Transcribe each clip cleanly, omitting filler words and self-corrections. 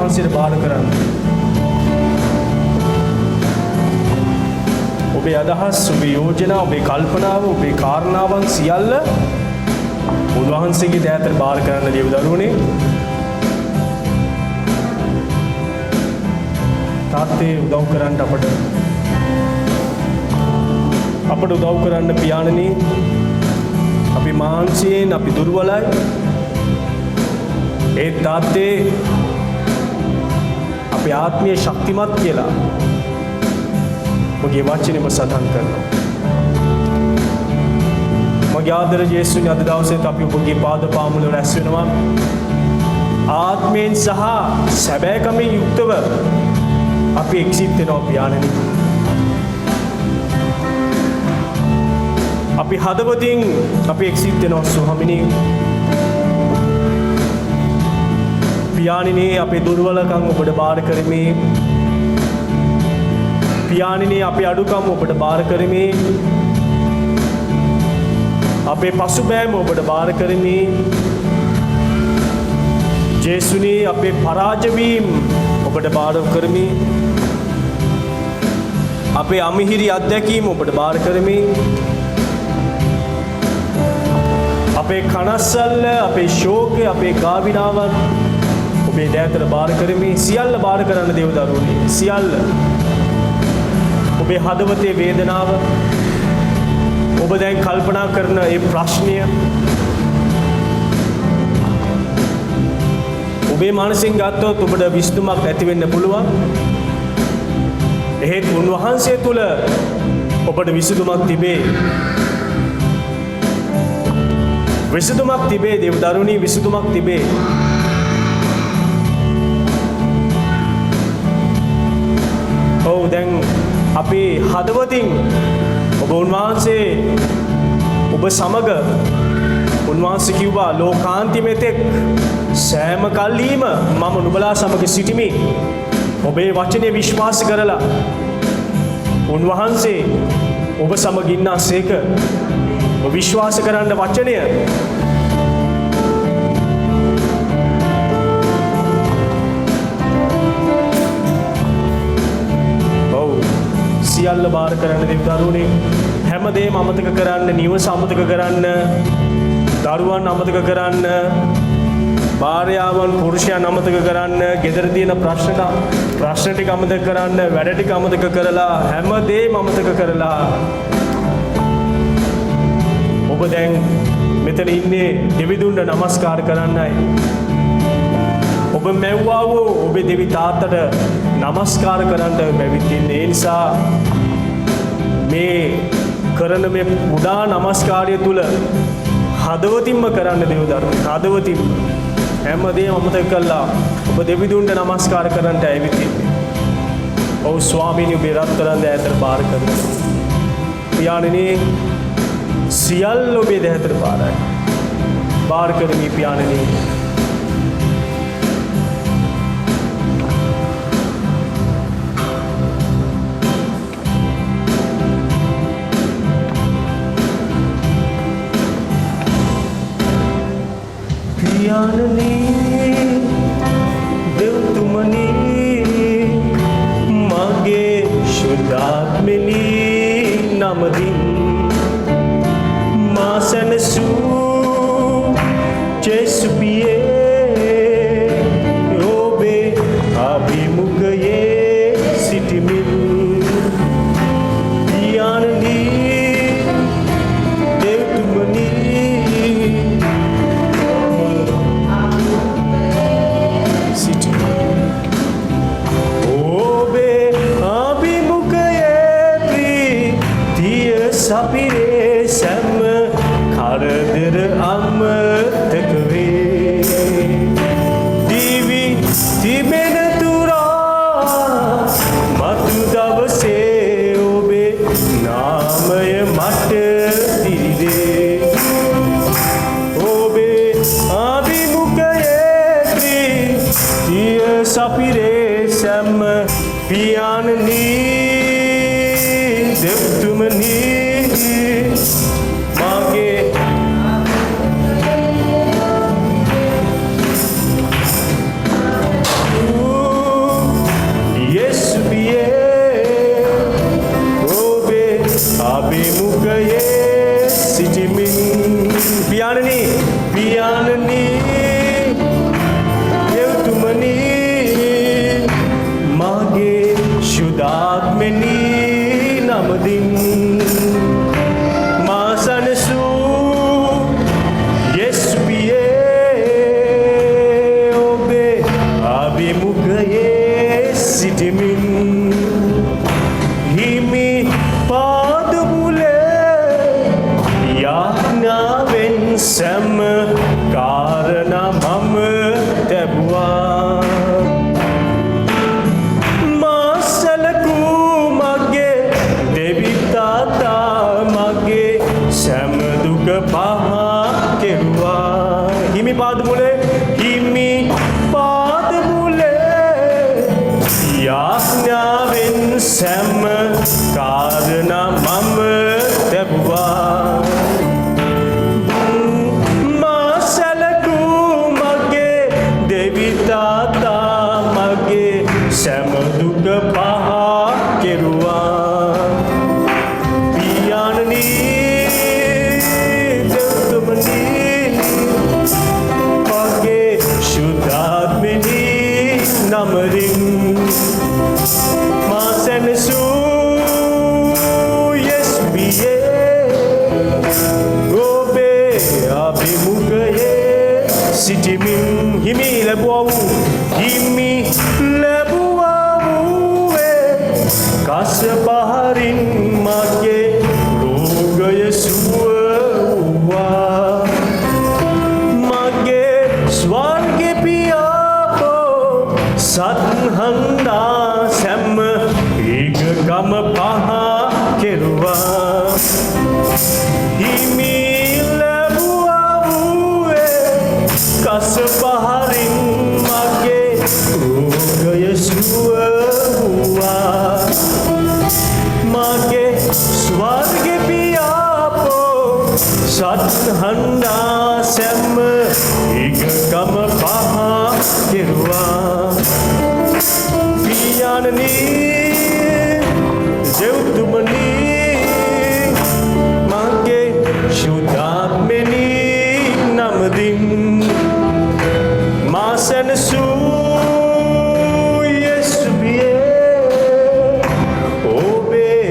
උන්වහන්සේට බාර කරන්න. ඔබේ අදහස්, ඔබේ යෝජනා, ඔබේ කල්පනාව, ඔබේ කාරණාවන් සියල්ල උන්වහන්සේගේ දෑතට බාර කරන්න දේවදරුවනේ. තාත්තේ උදව් කරන්න අපට උදව් කරන්න පියාණනි. අපි මානසිකයෙන් අපි දුර්වලයි. ඒ තාත්තේ අපි ආත්මීය ශක්තිමත් කියලා මගේ වචනේම සඳහන් කරනවා. මගේ ආදර යේසුනි, අද දවසේත් අපි ඔබගේ පාද පාමුල රැස් වෙනවා. ආත්මයෙන් සහ සැබෑකමින් යුක්තව අපි එක්සිත් වෙනවා පියාණනි. අපි හදවතින් අපි එක්සිත් වෙනවා ස්වාමිනී. පියාණනි, අපේ දුර්වලකම් ඔබට බාර කරමි. පියාණනි, අපේ අඩුකම් ඔබට බාර කරමි. අපේ පසුබෑම ඔබට බාර කරමි. ජේසුනි, අපේ පරාජය වීම ඔබට බාර කරමි. අපේ අමිහිරි අත්දැකීම ඔබට බාර කරමි. අපේ කනස්සල්ල, අපේ ශෝකය, අපේ ගාවිනාවන් ඔබේ දෑතට බාර කරමි. සියල්ල බාර කරන්න දේවදරුවනේ. සියල්ල. ඔබේ හදවතේ වේදනාව, ඔබ දැන් කල්පනා කරන ඒ ප්‍රශ්නය, ඔබේ මනසින් ගත්තොත් ඔබට විසඳුමක් ඇති වෙන්න පුළුවන්. එහෙත් උන්වහන්සේ තුල ඔබට විසඳුමක් තිබේ. විසඳුමක් තිබේ දේවදරුවනි, විසඳුමක් තිබේ. ඔව්, දැන් අපි හදවතින් ඔබ උන්වහන්සේ ඔබ සමග උන්වහන්සේ කිව්වා ලෝකාන්තිමෙතෙක් සෑම කල්හිම මම නුඹලා සමග සිටිමි. ඔබේ වචනේ විශ්වාස කරලා උන්වහන්සේ ඔබ සමග ඉන්නාසේක. ඔබ විශ්වාස කරන්න වචනය. ඔව්, සියල්ල බාර කරන්න දෙවිදරුවනේ. හැමදේම අමතක කරන්න, නිවස අමතක කරන්න, දරුවන් අමතක කරන්න, භාර්යාවන් පුරුෂයන් අමතක කරන්න, ගෙදර තියෙන ප්‍රශ්න ටික අමතක කරන්න, වැඩ ටික අමතක කරලා, හැමදේම අමතක කරලා ඔබ දැන් මෙතන ඉන්නේ දෙවිඳුන්ට නමස්කාර කරන්නයි. ඔබ මැව්වා වූ ඔබේ දෙවි තාත්තට නමස්කාර කරන්න බැවිත් ඉන්නේ. ඒ නිසා මේ කරන මේ පුඩා නමස්කාරය තුල හදවතින්ම කරන්න දේවදරුවනේ. හදවතින්ම හැමදේම අමතක කළා ඔබ දෙවිඳුන්ට නමස්කාර කරන්නට ඇවිත් ඉන්නේ. ඔව් ස්වාමීනි, ඔබේ රත්තරන් දෑතට බාර කරගන්න. පියාණනි, සියල්ල ඔබේ දෑතට බාරයි. බාර කරමි පියාණනි. පියාණනි, දෙව්තුමනි, මගේ ශුද්ධාත්මනි නමදින් මා සැනසූ ජේසු පියේ ඔබේ අභිමුඛයේ සිටිමින්. පියාණනි, දෙව්තුමනි, සපිරේ සැම කරදර අමතක වේ. දිවි තිබෙන තුරා මතු දවසේ ඔබේ නාමය මට දිරිදේ. ඔබේ අභිමුඛයේදී දිය සපිරේ සැම පියාණනි, දෙව්තුමනි, මගේ අභිමුඛයේ සිටිමින් පියාණනි දෙව්තුමනි මාගේ ශුද්ධාත්මෙනි නමදින් මා සනසූ අභිමුඛයේ සිටිමින් හිමි පාදමුලේ යාඥාවෙන් සෑම කාරණා මම තැබුවා මා සැලකූ මගේ දෙවි තාත්තා මගේ සෑම දුක පහ කෙරුවා හිමි පාදමුලේ යාඥාවෙන් සෑම කාරණා මම තැබුවා මා සැලකූ මගේ දෙවි තාත්තා මගේ සෑම දුක පහ කෙරුවා පියාණනි දෙව්තුමනි මගේ ශුද්ධාත්මෙනි නමරින් මා සැනසූ යෙස්බියේ ඔබේ අභිමුඛයේ සිටිමින් හිමි ලැබුවා වූයේ කස පහරින් මගේ රෝගය සුව වූවා මගේ ස්වර්ගෙ පියාපෝ සත්හංදා සැම ඒකකම පහ කෙරුවා හිමි ලැබුවා වූයේ කස පහරින් මගේ රෝගය සුව වූවා මගේ ස්වර්ගෙ පියාපෝ සත්හංදා සැම ඒකකම පහ කෙරුවා පියාණනි දෙව්තුමනි මගේ ශුද්ධාත්මෙනි නමදින් මා සැනසූ යෙස්බියේ ඔබේ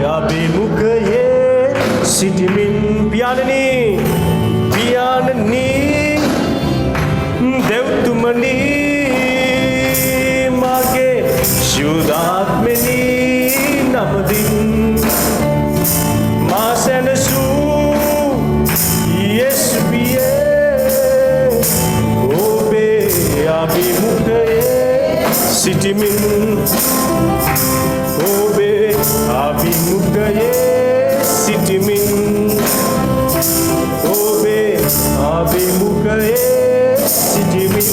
අභිමුඛයේ සිටිමින් පියාණනි දෙව්තුමනි මගේ ශුද්ධාත්මෙනි නමදින් මා සැනසූ යෙස්බියේ ඔබේ අභිමුඛයේ සිටිමින් ඔබේ අභිමුඛයේ සිටිමින් ඔබේ අභිමුඛයේ සිටිමින්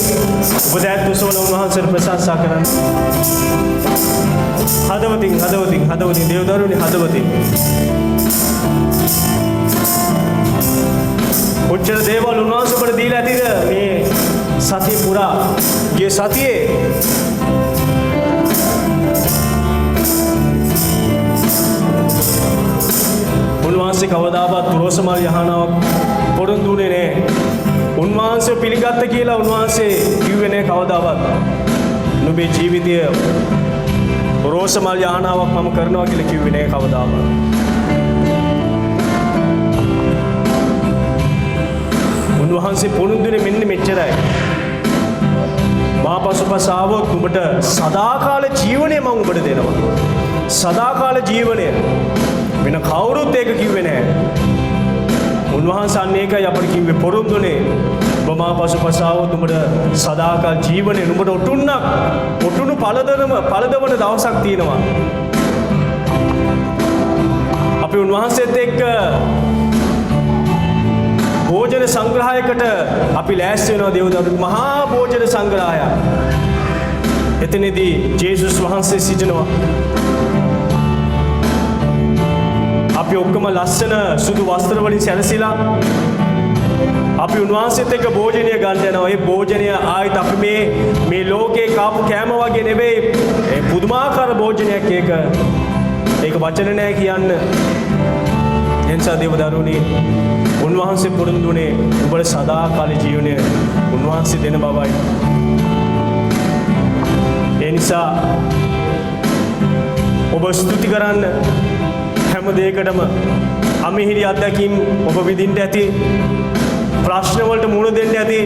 ඔබ දැත් කුසල උන්වහන්සේට ප්‍රශංසා කරන්න හදවතින් දේවදරුවනි හදවතින් ඔච්චර දේවල් උන්වහන්සේ අපට දීලා ඇතිද මේ සතිය පුරා ගිය සතියේ උන්වහන්සේ කවදාවත් රෝසමල් යහනාවක් පොරොන්දුනේ නෑ උන්වහන්සේ පිළිගත්ත කියලා උන්වහන්සේ කිව්වේ නෑ කවදාවත් නුඹේ ජීවිතය රෝසමල් යහනාවක් මම කරනවා කියලා කිව්වේ නෑ කවදාවත් උන්වහන්සේ පොරොන්දුනේ මෙන්න මෙච්චරයි මා පසුපස ආවොත් උඹට සදාකාල ජීවනය මම උඹට දෙනවා සදාකාල ජීවනය වෙන කවුරුත් ඒක කිව්වේ නෑ උන්වහන්සේ අන්න ඒකයි අපිට කිව්වේ පොරොන්දුනේ ඔබ මා පසුපස ආවොත් උඹට සදාකාල ජීවනය උඹට ඔටුනු පළදවන දවසක් තියෙනවා අපි උන්වහන්සේත් එක්ක භෝජන සංග්‍රහයකට අපි ලෑස්ති වෙනවා දේවදරුවෝ මහා භෝජන සංග්‍රහයක් එතනදී ජේසුස් වහන්සේ සිටිනවා අපි ඔක්කොම ලස්සන සුදු වස්ත්‍ර වලින් සැරසිලා අපි උන්වහන්සේත් එක්ක භෝජනය ගන්න යනවා. ඒ භෝජනය ආයිත් අපි මේ ලෝකේ කාපු කෑම වගේ නෙවෙයි. ඒ පුදුමාකාර භෝජනයක් ඒක. ඒක වචන නෑ කියන්න. එනිසා දේවදරුවනේ උන්වහන්සේ පුරුදුනේ ඔබට සදාකාල ජීවනය උන්වහන්සේ දෙන බවයි. ඒ නිසා ඔබ ස්තුති කරන්න හැම දෙයකටම අමිහිරි අත්දැකීම් ඔබ විඳින්න ඇති ප්‍රශ්න වලට මුහුණ දෙන්න ඇති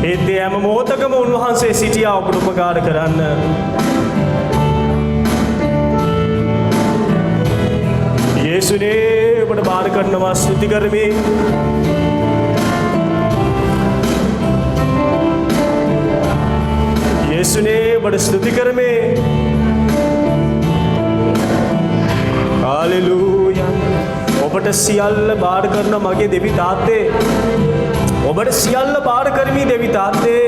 ඒත් හැම මොහොතකම උන්වහන්සේ සිටියා ඔබට උපකාර කරන්න. යේසුනේ ඔබට බාර කරනවා ස්තුති කරමි. යේසුනේ ඔබට ස්තුති කරමි. හාලෙලූයා. ඔබට සියල්ල බාර කරන මගේ දෙවි තාත්තේ ඔබට සියල්ල බාර කරමි දෙවි තාත්තේ.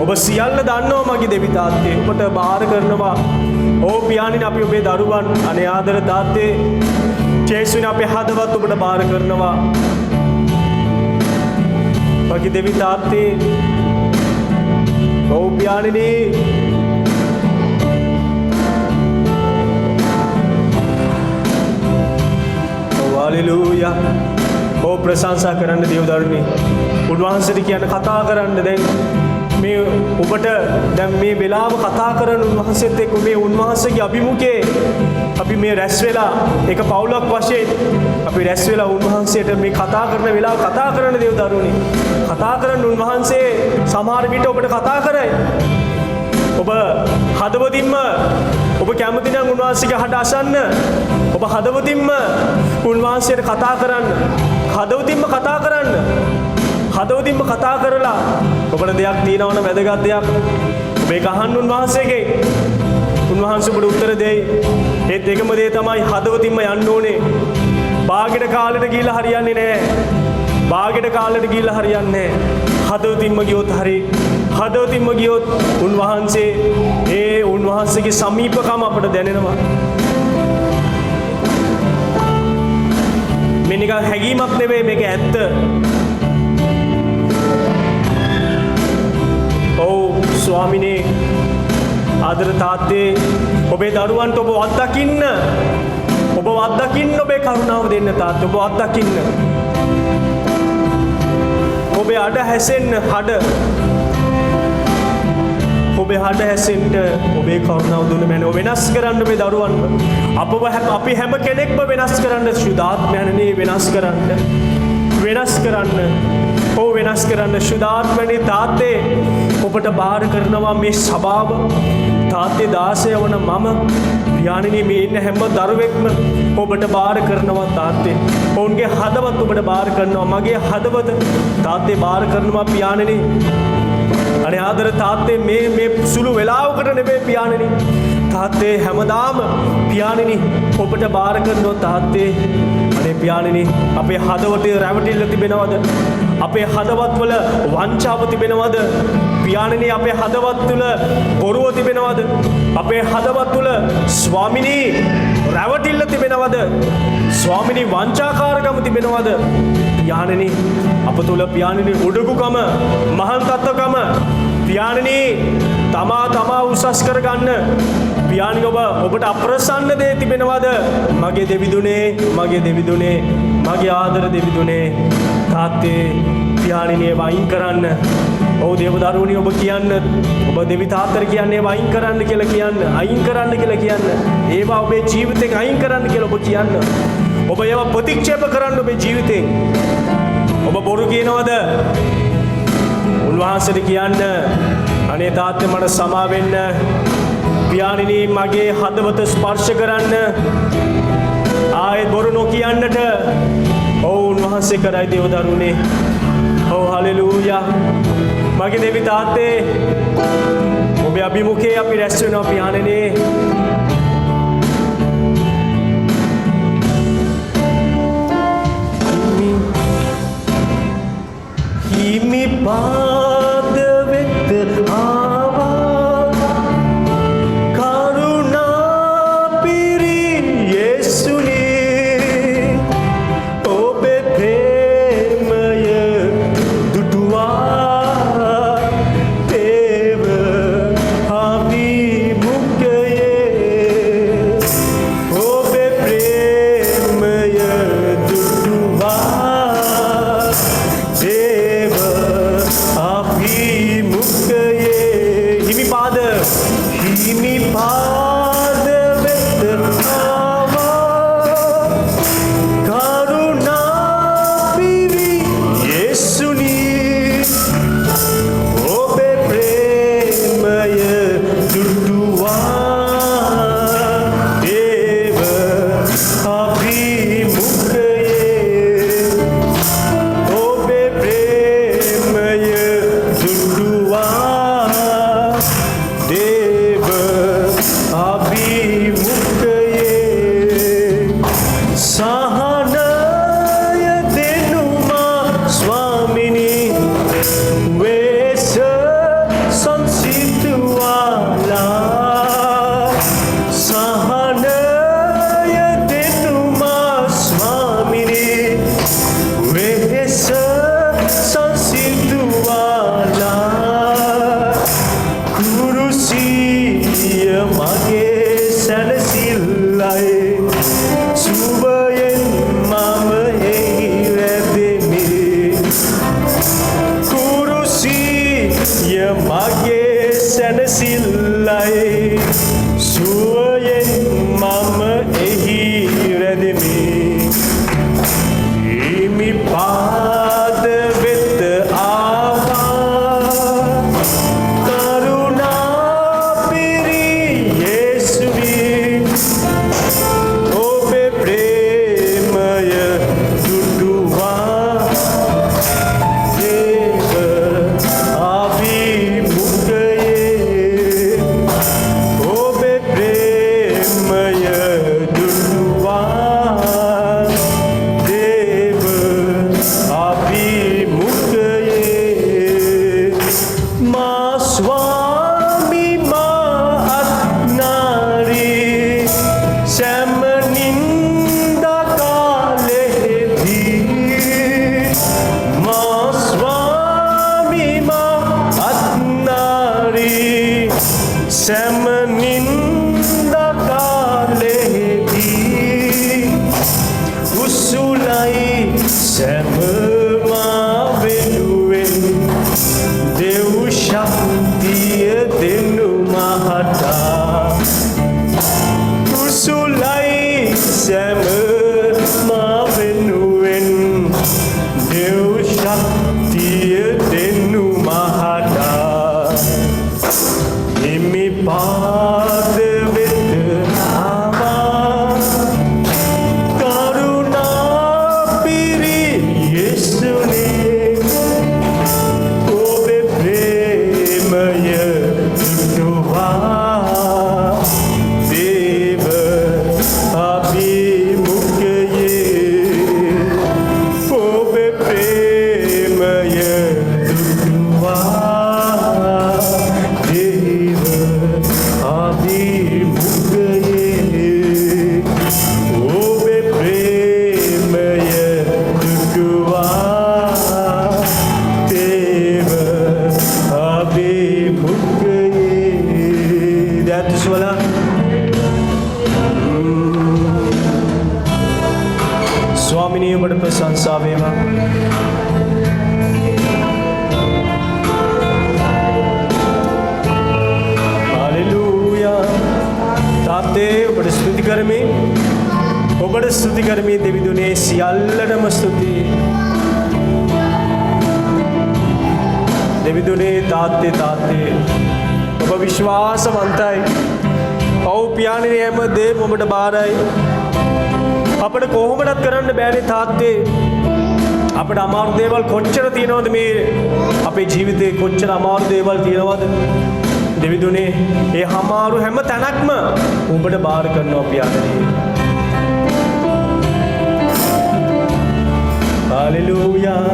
ඔබ සියල්ල දන්නවා මගේ දෙවි තාත්තේ ඔබට බාර කරනවා. ඕ පියාණන් අපි ඔබේ දරුවන් අනේ ආදර තාත්තේ ජේසුනේ අපේ හදවත් ඔබට බාර කරනවා මගේ දෙවි තාත්තේ. ඕ පියාණනේ හාලෙලූයා. ඕ ප්‍රශංසා කරන්න දේවදරුවනේ උන්වහන්සේට කියන්න කතා කරන්න දැන් මේ ඔබට දැන් මේ වෙලාව කතා කරන උන්වහන්සේත් එක්ක මේ උන්වහන්සේගේ අභිමුඛයේ අපි මේ රැස් වෙලා ඒක පවුලක් වශයෙන් අපි රැස් වෙලා උන්වහන්සේට මේ කතා කරන වෙලාව කතා කරන දේවදරුවනේ කතා කරන උන්වහන්සේ සමහර විට ඔබට කතා කරයි. ඔබ හදවතින්ම ඔබ කැමති නම් උන්වහන්සේගේ හඬ අසන්න. ඔබ හදවතින්ම උන්වහන්සේට කතා කරන්න. හදවතින්ම කතා කරන්න. හදවතින්ම කතා කරලා ඔබට දෙයක් තියෙනවා නම් වැදගත් දෙයක් ඔබ ඒක අහන්න උන්වහන්සේගේ. උන්වහන්සේ ඔබට උත්තර දෙයි. ඒත් එකම දේ තමයි හදවතින්ම යන්න ඕනේ. බාගෙට කාලෙට ගිහිල්ලා හරියන්නේ නැහැ. බාගෙට කාලෙට ගිහිල්ලා හරියන්නේ නැහැ. හදවතින්ම ගියොත් හරි. හදවතින්ම ගියොත් උන්වහන්සේගේ සමීපකම අපට දැනෙනවා. මේ නිකන් හැඟීමක් නෙවෙයි මේක ඇත්ත. ඔව් ස්වාමිනේ ආදර තාත්තේ ඔබේ දරුවන්ට ඔබ අත්දකින්න ඔබේ කරුණාව දෙන්න තාත්තේ ඔබ අත්දකින්න. ඔබේ අඩ හැසෙන්න ඔබේ හඬ හැසෙන්න ඔබේ කරුණාව දුන්න මැන වෙනස් කරන්න ඔබේ දරුවන්ව අපි හැම කෙනෙක්ම වෙනස් කරන්න ශුද්ධාත්මයනේ වෙනස් කරන්න ශුද්ධාත්මනේ තාත්තේ ඔබට බාර කරනවා මේ සභාව තාත්තේ 16 වන මම පියාණනි මේ ඉන්න හැම දරුවෙක්ම ඔබට බාර කරනවා තාත්තේ. ඔවුන්ගේ හදවත් ඔබට බාර කරනවා මගේ හදවත තාත්තේ බාර කරනවා පියාණනි. අනේ ආදර තාත්තේ මේ සුළු වෙලාවකට නෙමෙයි පියාණනි. තාත්තේ හැමදාම පියාණනි ඔබට බාර කරනවා තාත්තේ. අනේ පියාණනි අපේ හදවතේ රැවටිල්ල තිබෙනවද? අපේ හදවත්වල වංචාව තිබෙනවද? පියාණනි අපේ හදවත් තුල බොරුව තිබෙනවද? අපේ හදවත් තුල ස්වාමිනී රැවටිල්ල තිබෙනවද? ස්වාමිනී වංචාකාරකම තිබෙනවද? පියාණනි අප තුල පියාණනි උඩඟුකම මහාන් තත්ත්වකම පියාණනි තමා උසස් කරගන්න පියාණනි ඔබට අප්‍රසන්න දේ තිබෙනවද? මගේ දෙවිදුනේ මගේ ආදර දෙවිදුනේ තාත්තේ පියාණනි වයින් කරන්න. ඔව් දේවදරුවනි ඔබ කියන්න ඔබ දෙවි තාත්තට කියන්නේ වයින් කරන්න කියලා කියන්න අයින් කරන්න කියලා කියන්න. ඒවා ඔබේ ජීවිතෙන් අයින් කරන්න කියලා ඔබ කියන්න. ඔබ ඒවා ප්‍රතික්ෂේප කරන්න ඔබේ ජීවිතෙන්. ඔබ බොරු කියනවද? උන්වහන්සේට කියන්න අනේ තාත්තේ මට සමා වෙන්න. පියාණනි මගේ හදවත ස්පර්ශ කරන්න. ආයෙත් බොරු නොකියන්නට. ඔව් උන්වහන්සේ කරයි දේවදරුවනේ. ඔව් හලෙලූයා. මගේ දෙවි තාත්තේ ඔබේ අභිමුඛයේ අපි රැස් වෙනවා පියාණනි. හිමි පාද වෙත ආවා කරුණා පිරි යේසුනේ ඔබේ ප්‍රේමය දුටුවා දේව අභිමුඛයේ ඔබට ප්‍රශංසා වේවා. හාලෙලූයා. තාත්තේ ඔබට ස්තුති කරමි. ඔබට ස්තුති කරමි දෙවිඳුනේ සියල්ලටම ස්තුතියි. දෙවිඳුනේ තාත්තේ ඔබ විශ්වාසවන්තයි. ඔව් පියාණනි හැම දේම ඔබට බාරයි. අපිට කොහොමදත් කරන්න බෑනේ තාත්තේ. අපිට අමාරු දේවල් කොච්චර තියෙනවද මේ අපේ ජීවිතේ කොච්චර අමාරු දේවල් තියෙනවද? දෙවිඳුනේ ඒ අමාරු හැම තැනක්ම ඔබට බාර කරනවා පියාණනි. හාලෙලූයා.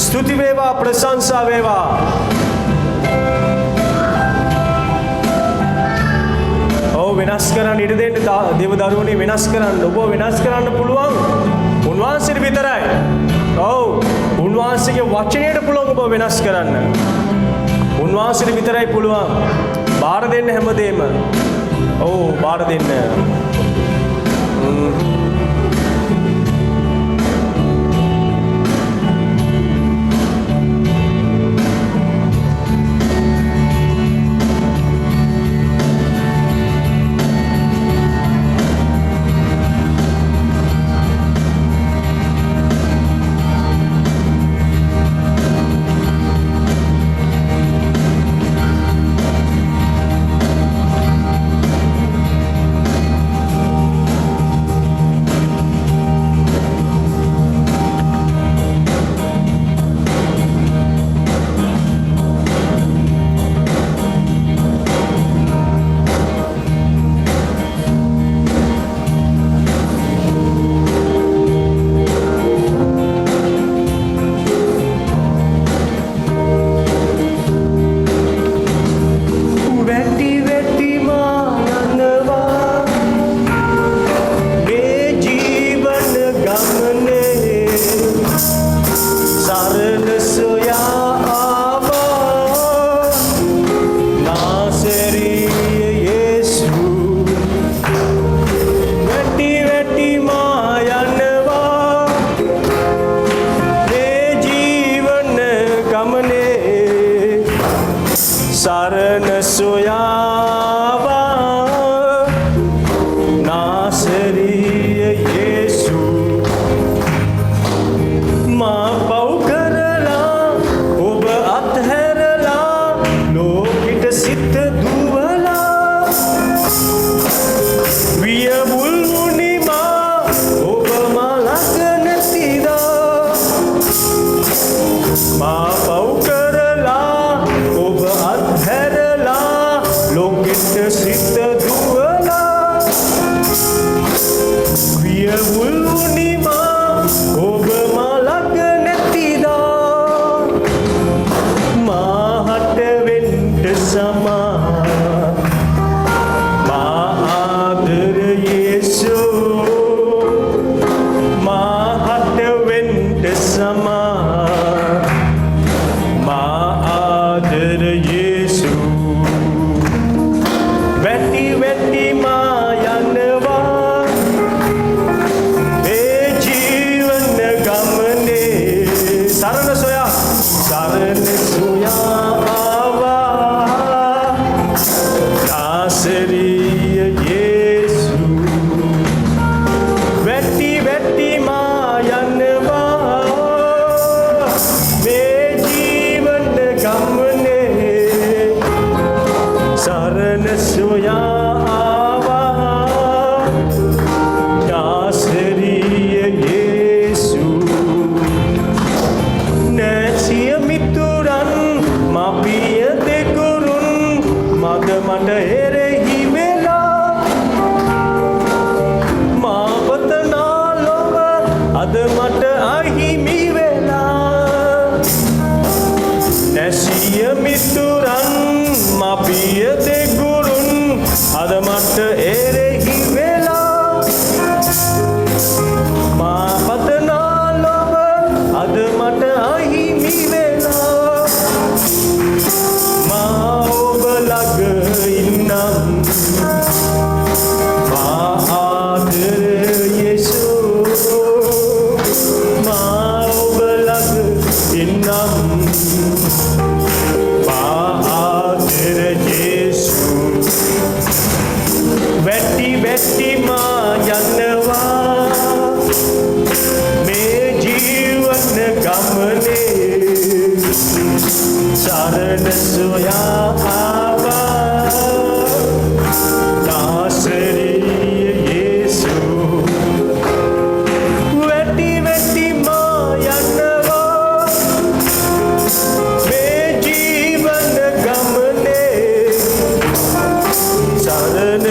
स्तुति वेवा प्रशंसा वेवा. ඔව් වෙනස් කරන්න ඉඩ දෙන්න දේව දරුවනේ වෙනස් කරන්න. ඔබ වෙනස් කරන්න පුළුවන් උන්වහන්සේට විතරයි. ඔව් උන්වහන්සේගේ වචනයට පුළුවන් ඔබ වෙනස් කරන්න. උන්වහන්සේට විතරයි පුළුවන්. බාර දෙන්න හැමදේම. ඔව් බාර දෙන්න.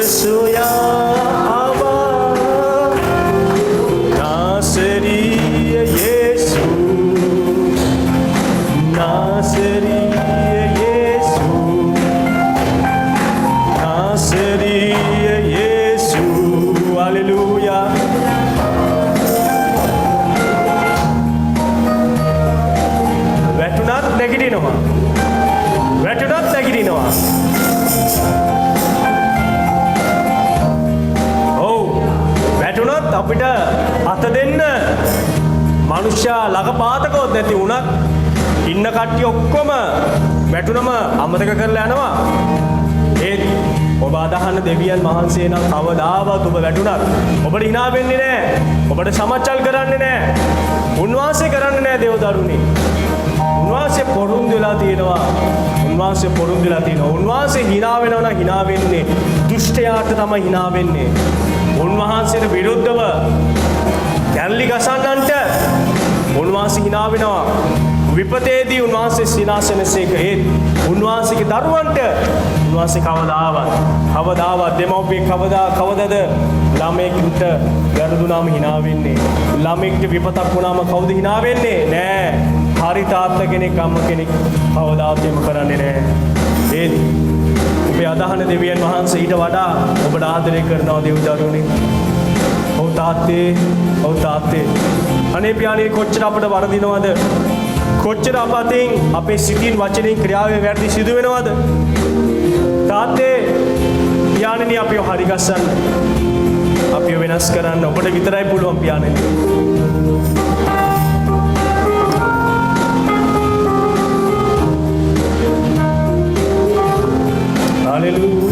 soya ava Naseriye Yesu Naseriye Yesu Naseriye Yesu Hallelujah වැටුණත් නැගිටිනවා වැටුණත් නැගිටිනවා වැටුණත් අපිට අත දෙන්න මනුෂ්‍යයා ළඟ පාතකවත් නැති වුණත් ඉන්න කට්ටිය ඔක්කොම වැටුනම අමතක කරලා යනවා ඒත් ඔබ අදහන දෙවියන් වහන්සේ නම් කවදාවත් ඔබ වැටුණත් ඔබට hina වෙන්නේ නැහැ ඔබට සමච්චල් කරන්නේ නැහැ උන්වහන්සේ කරන්නේ නැහැ දේවදරුනි උන්වහන්සේ පොරුන්දු වෙලා තියෙනවා උන්වහන්සේ hina වෙනවා නම් hina වෙන්නේ දුෂ්ටයාට තමයි hina වෙන්නේ උන්වහන්සේට විරුද්ධව කැරලි ගසන්නන්ට උන්වහන්සේ hina වෙනවා විපතේදී උන්වහන්සේ සිනාසනසේක හේත් උන්වහන්සේගේ දරුවන්ට උන්වහන්සේ කවදාවත් දෙමව්පියෙක් කවදද ළමයෙකුට වැරදුනාම hina වෙන්නේ ළමයෙක්ට විපතක් වුණාම කවුද hina වෙන්නේ නෑ හරි තාත්තා කෙනෙක් අම්මා කෙනෙක් කවදාවත් එහෙම කරන්නේ නෑ ඒත් ඔබේ අදහන දෙවියන් වහන්සේ ඊට වඩා ඔබට ආදරය කරනවා දෙව්දරුවනේ. ඔව් තාත්තේ. අනේ පියාණේ කොච්චර අපට වරදිනවද? කොච්චර අපතෙන් අපේ සිතින් වචනෙන් ක්‍රියාවෙන් වැරදි සිදු වෙනවද? තාත්තේ පියාණෙනි අපිව හරි ගස්සන්න. අපිව වෙනස් කරන්න ඔබට විතරයි පුළුවන් පියාණෙනි. Hallelujah.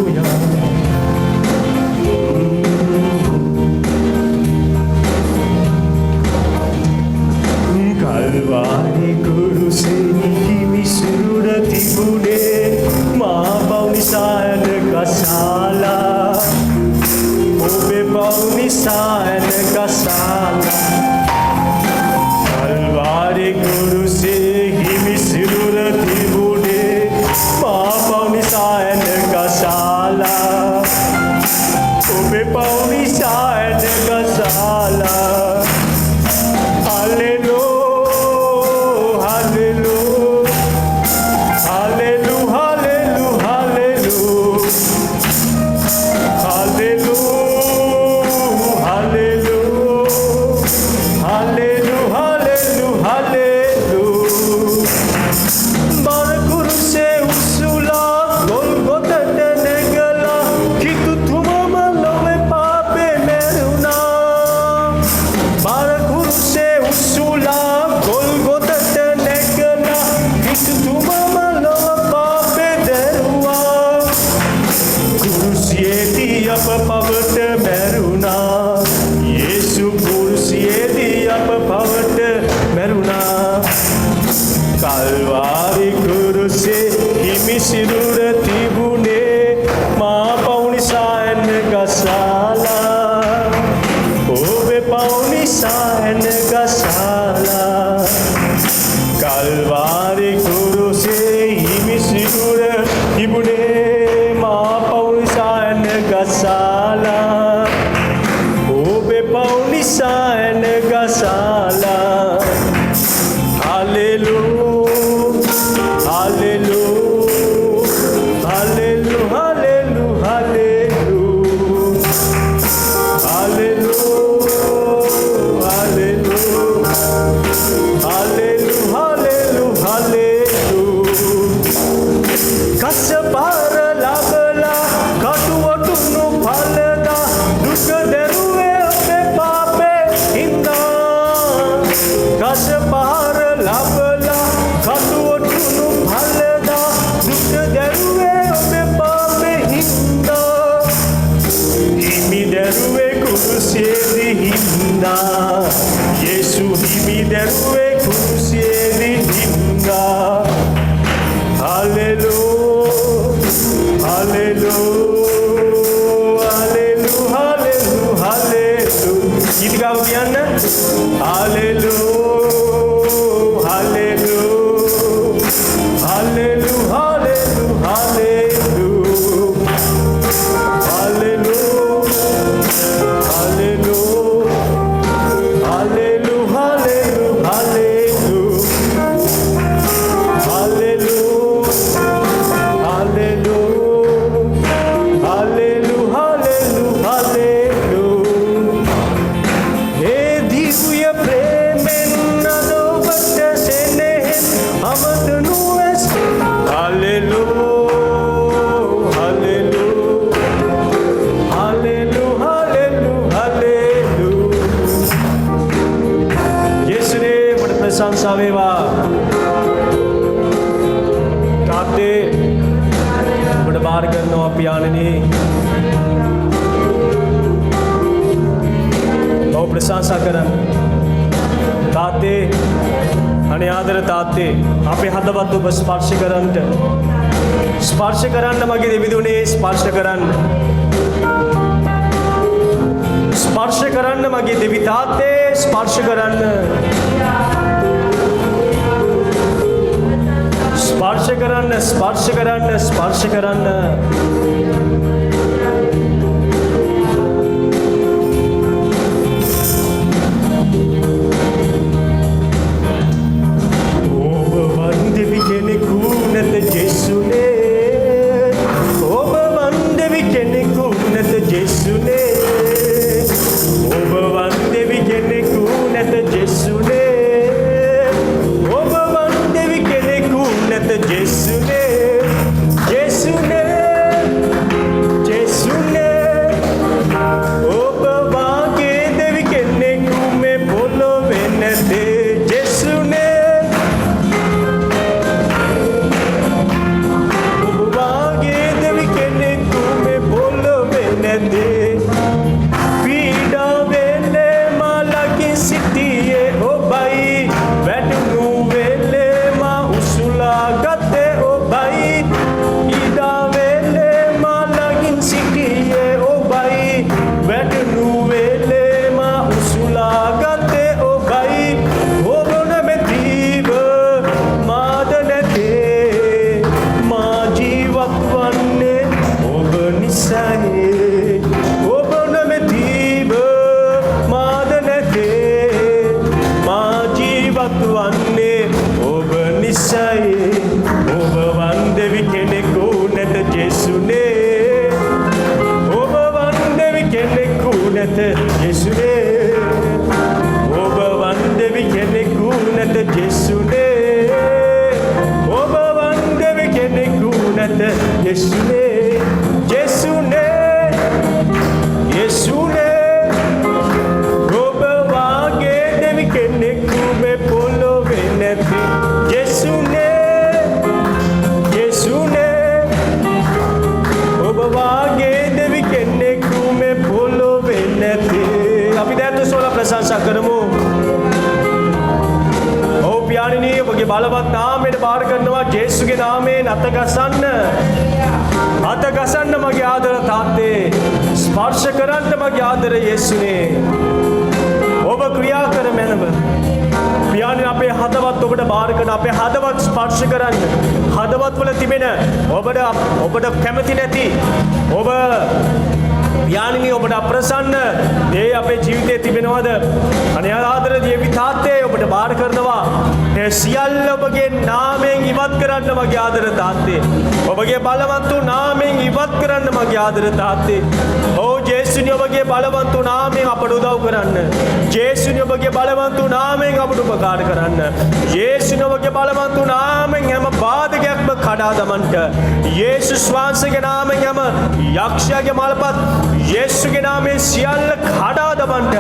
Kalvari kurusehi misura tibune ma paunisayan kasala obe paunisayan kasala Kalvari kurusehi misura tibune ma paunisayan kasala obe paunisayan kasala Hallelujah තාත්තේ ඔව් ප්‍රශංසා කරන්න තාත්තේ අනේ ආදර තාත්තේ අපේ හදවත් ඔබ ස්පර්ශ කරන්න මගේ දෙවිදුනේ ස්පර්ශ කරන්න මගේ දෙවි තාත්තේ ස්පර්ශ කරන්න ඔබ වන්දෙවි කෙනෙකු නැත ජේසුනේ ඔබ වන්දෙවි කෙනෙකු නැත ජේසුනේ ඔබ වන්දෙවි කෙනෙකු නැත ජේසුනේ ඔබ වන්දෙවි කෙනෙකු නැත ජේසුනේ ඔබ වාගේ දෙවි කෙනෙකු මේ පොළොවේ නැතේ ජේසුනේ ඔබ වාගේ දෙවි කෙනෙකු මේ පොළොවේ නැතේ පීඩා වෙලේ මලකින් සිටියේ ඔබයි වැටුණු වෙලේ මා උසුලා ගත්තේ ඔබයි පීඩා වෙලේ මලකින් සිටියේ ඔබයි වැටුණු වෙලේ මා උසුලා ගත්තේ ඔබයි ඔබ නැමැතිව මාද නැතේ මා ජීවත් වන්නේ ඔබ නිසයි ඔබ නැමැතිව මාද නැතේ මා ජීවත් වන්නේ ඔබ නිසයි ඔබ වන්දෙවි කෙනෙකු නැත ජේසුනේ ඔබ වන්දෙවි කෙනෙකු නැත ජේසුනේ ඔබ වන්දෙවි කෙනෙකු නැත ජේසුනේ ඔබ වන්දෙවි කෙනෙකු නැත ජේසුනේ ඔබ වාගේ දෙවි කෙනෙකු මේ පොළොවේ නැති ජේසුනේ ඔබ වාගේ දෙවි කෙනෙකු මේ පොළොවේ නැති අපි දැන් සෝල ප්‍රශංසා කරමු ඔව් පියාණනි ඔබගේ බලවත් නාමයට බාර කරනවා ජේසුගේ නාමයෙන් අත ගසන්න මගේ ආදර තාත්තේ ස්පර්ශ කරන්න මගේ ආදර යේසුනේ ඔබ ක්‍රියා කර මැනව පියාණනි අපේ හදවත් ඔබට බාර කරන අපේ හදවත් ස්පර්ශ කරන්න හදවත් වල තිබෙන ඔබට කැමති නැති ඔබ පියාණනි ඔබට අප්‍රසන්න දේ අපේ ජීවිතේ තිබෙනවද අනේ ආදර දේවි තාත්තේ ඔබට බාර කරනවා ඒ සියල්ල ඔබගේ නාමයෙන් ඉවත් කරන්න මගේ ආදර තාත්තේ ඔබගේ බලවත් නාමයෙන් ඉවත් කරන්න මගේ ආදර තාත්තේ ඕ ජේසුනි ඔබගේ බලවත් නාමයෙන් අපට උදව් කරන්න ජේසුනි ඔබගේ බලවත් නාමයෙන් අපට උපකාර කරන්න ජේසුනි ඔබගේ බලවත් නාමයෙන් හැම බාධකයක්ම කඩා දමන්න යේසුස් වහන්සේගේ නාමයෙන් හැම යක්ෂයාගේ මල්පත් යේසුගේ නාමයෙන් සියල්ල කඩා දමන්න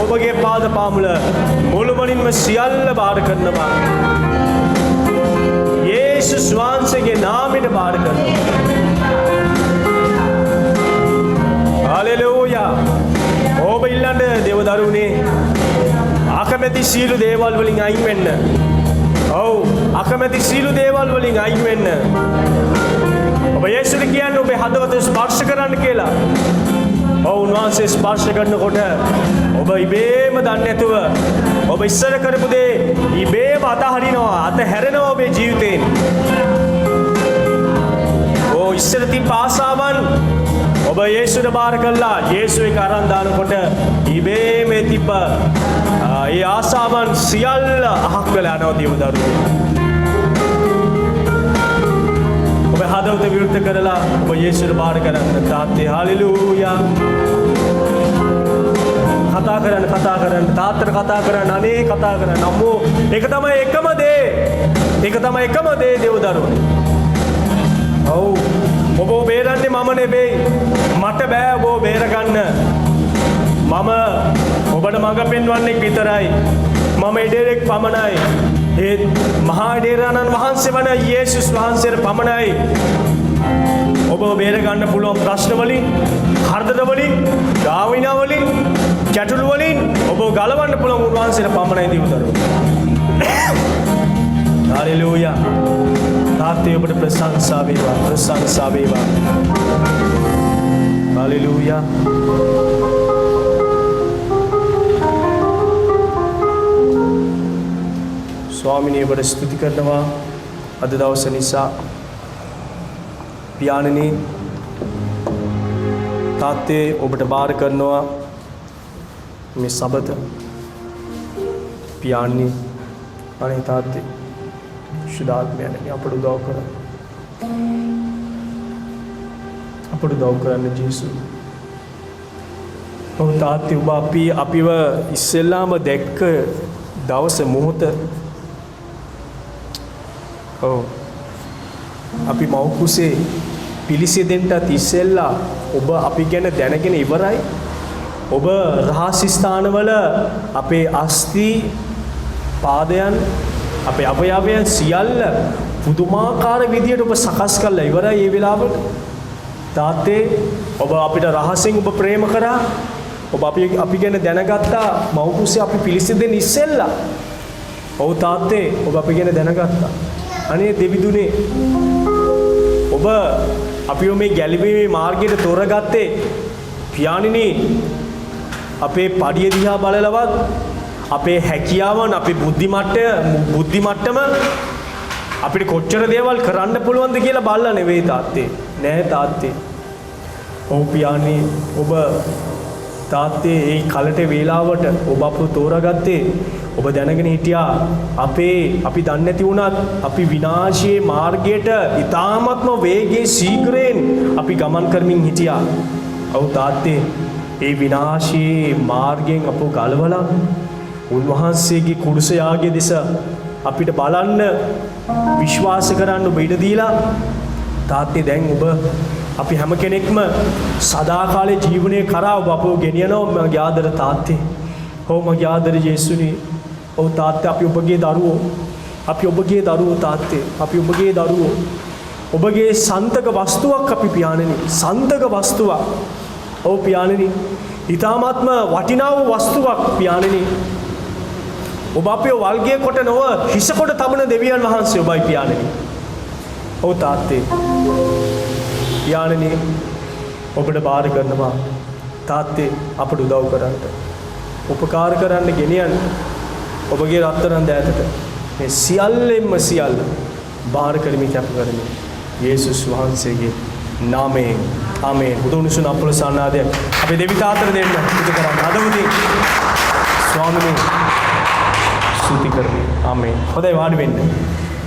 ඔබගේ පාද පාමුල මුළුමනින්ම සියල්ල බාර කරනවා යේසුස් වහන්සේගේ නාමයෙන් බාර කරනවා හලෙලූයා ඔබ ඉල්ලන්න දේවදරුවනේ අකමැති සීල දේවල් වලින් අයින් වෙන්න ඔව් අකමැති සීල දේවල් වලින් අයින් වෙන්න ඔබ යේසුට කියන්නේ ඔබේ හදවත ස්පර්ශ කරන්න කියලා ඔව් උන්වහන්සේ ස්පර්ශ කරනකොට ඔබ ඉබේම දන්නේ නැතුව ඔබ ඉස්සර කරපු දේ ඉබේම අතහරිනවා අතහැරෙනවා ඔබේ ජීවිතේන් ඔව් ඉස්සර තිබ්බ ආසාවන් ඔබ යේසුට බාර කළා යේසු එක අරන් දානකොට ඉබේම තිබ්බ ඒ ආසාවන් සියල්ල අහක් වෙලා යනවා දේවදරුවෝ ඔබ හදවත විරුද්ධ කරලා ඔබ යේසුට බාර කරන්න තාත්තේ හලෙලූයා කතා කරන්න තාත්තට කතා කරන්න අනේ කතා කරන්න අම්මෝ ඒක තමයි එකම දේ දේවදරුවෝ ඔව් ඔබ බේරන්නේ මම නෙවෙයි මට බෑ ඔබ බේරගන්න මම ඔබට මඟ පෙන්වන්නෙක් විතරයි මම ඉඩේරෙක් පමණයි ඒ මහා ඉඩේරාණන් වහන්සේ වන යේසුස් වහන්සේට පමණයි ඔබ බේර ගන්න පුළුවන් ප්‍රශ්න වලින්, හර්ධන වලින්, ගාවිනා වලින්, ගැටලු වලින් ඔබ ගලවන්න පුළුවන් උන්වහන්සේට පමණයි දිවුදරුවෝ. හalleluya. තාත්තේ ඔබට ප්‍රශංසා වේවා, ප්‍රශංසා වේවා. හalleluya. ස්වාමිනේ ඔබට ස්තුති කරනවා අද දවස නිසා. පියාණනි තාත්තේ ඔබට බාර කරනවා මේ සබත. පියාණනි අනේ තාත්තේ ශුද්ධාත්මයනේ අපට උදව් කරන්න. අපට උදව් කරන්න ජේසුස්. ඔව් තාත්තේ ඔබ අපිව ඉස්සෙල්ලාම දැක්ක දවස මොහොත අපි මව් කුසේ පිළිසිදෙන්ටත් ඉස්සෙල්ලා ඔබ අපි ගැන දැනගෙන ඉවරයි. ඔබ රහස්‍ය ස්ථානවල අපේ අස්ථි පාදයන් අපේ අවයවයන් සියල්ල පුදුමාකාර විදියට ඔබ සකස් කරලා ඉවරයි. ඒ වෙලාවට තාත්තේ ඔබ අපිට රහසෙන් ඔබ ප්‍රේම කරා. ඔබ අපි ගැන දැනගත්තා මව් කුසේ අපි පිළිසිදෙන්න ඉස්සෙල්ලා. ඔව් තාත්තේ ඔබ අපි ගැන දැනගත්තා. අනේ දෙවිදුනේ ඔබ අපිව මේ ගැලවීමේ මාර්ගයට තෝරගත්තේ පියාණනි අපේ පඩිය දිහා බලලවත් අපේ හැකියාවන් අපේ බුද්ධි මට්ටම අපිට කොච්චර දේවල් කරන්න පුළුවන්ද කියලා බලලා නෙවෙයි තාත්තේ. නෑ තාත්තේ. ඔව් පියාණනි ඔබ තාත්තේ ඒ කලට වේලාවට ඔබ අපව තෝරාගත්තේ ඔබ දැනගෙන හිටියා අපි දන්නේ නැති වුණත් අපි විනාශයේ මාර්ගයට ඊ타ත්ම වේගයෙන් ශීඝ්‍රයෙන් අපි ගමන් කරමින් හිටියා. ඔව් තාත්තේ ඒ විනාශයේ මාර්ගයෙන් අපව ගලවලා උන්වහන්සේගේ කුරුසයාගේ දෙස අපිට බලන්න විශ්වාස කරන්න ඔබ ඉඩ දීලා තාත්තේ දැන් ඔබ අපි හැම කෙනෙක්ම සදාකාලේ ජීවනයේ කරා ඔබ අපව ගෙනියනවා මගේ ආදර තාත්තේ. ඔව් මගේ ආදර යේසුනි. ඔව් තාත්තේ අපි ඔබගේ දරුවෝ. අපි ඔබගේ දරුවෝ තාත්තේ. අපි ඔබගේ දරුවෝ. ඔබගේ සන්තක වස්තුවක් අපි පියාණනි. සන්තක වස්තුවක්. ඔව් පියාණනි. ඊ타මාත්ම වටිනා වූ වස්තුවක් පියාණනි. ඔබ අපේ වල්ගේ කොට නොව හිස කොට තබන දෙවියන් වහන්සේ ඔබයි පියාණනි. ඔව් තාත්තේ. පියාණනි ඔබට බාර කරනවා තාත්තේ අපට උදව් කරන්න. උපකාර කරන්න ගෙනියන්න. ඔබගේ රත්තරන් දෑතට මේ සියල්ල බාර කරමින් කැප කරමින් යේසුස් වහන්සේගේ නාමයෙන් ආමේන්. බුදුනුසුන අපලසන්නාදය අපේ දෙවි තාත්තට දෙන්න පුදු කරන්න. අද උදේ ස්වාමීනි ස්තුති කරමි. ආමේන්. හොඳයි වාඩි වෙන්න.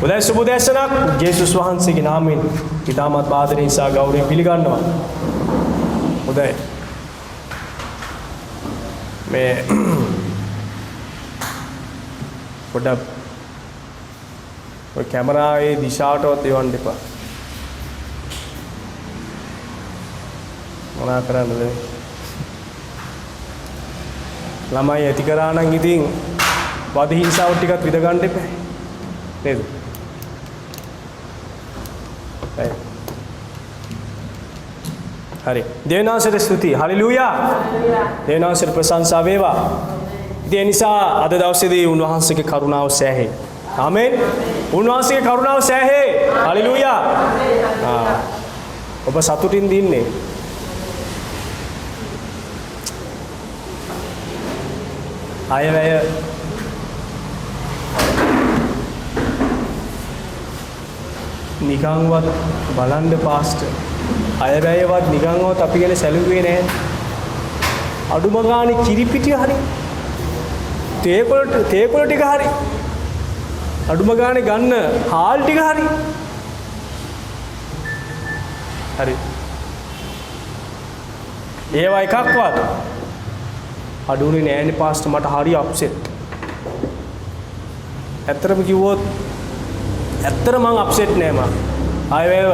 උදේ සුබ දේශනක් යේසුස් වහන්සේගේ නාමයෙන් ඊටමත් ආදරයෙන් සහ ගෞරවයෙන් පිළිගන්නවා. හොඳයි. මේ පොඩ්ඩක් ඔය කැමරාවේ දිශාවටවත් එවන්න එපා. මොනා කරන්නද? ළමයි ඇති කරා නම් ඉතින් වද හිංසාව ටිකක් විඳ ගන්න එපා. නේද? හරි. දේවනාසයට ස්තුති. හalleluya. දේවනාසයට ප්‍රශංසා වේවා. ඒ නිසා අද දවසේදී උන්වහන්සේගේ කරුණාව සෑහේ. ආමේන්. උන්වහන්සේගේ කරුණාව සෑහේ. හalleluya. ඔබ සතුටින් දින්නේ. අයවැය නිකන්වත් බලන්න පාස්ටර්. අයවැයවත් නිකන්වත් අපි ගැන සැලකුවේ නැහැ. අඩුම ගානේ කිරිපිටිය හරි තේකොළ ටික හරි අඩුම ගානේ ගන්න හාල් ටික හරි ඒවා එකක්වත් අඩුනේ නෑනේ පාස්ටර්. මට හරි අප්සෙට්. ඇත්තටම කිව්වොත් ඇත්තට මං අප්සෙට් නෑ. මං අයවැය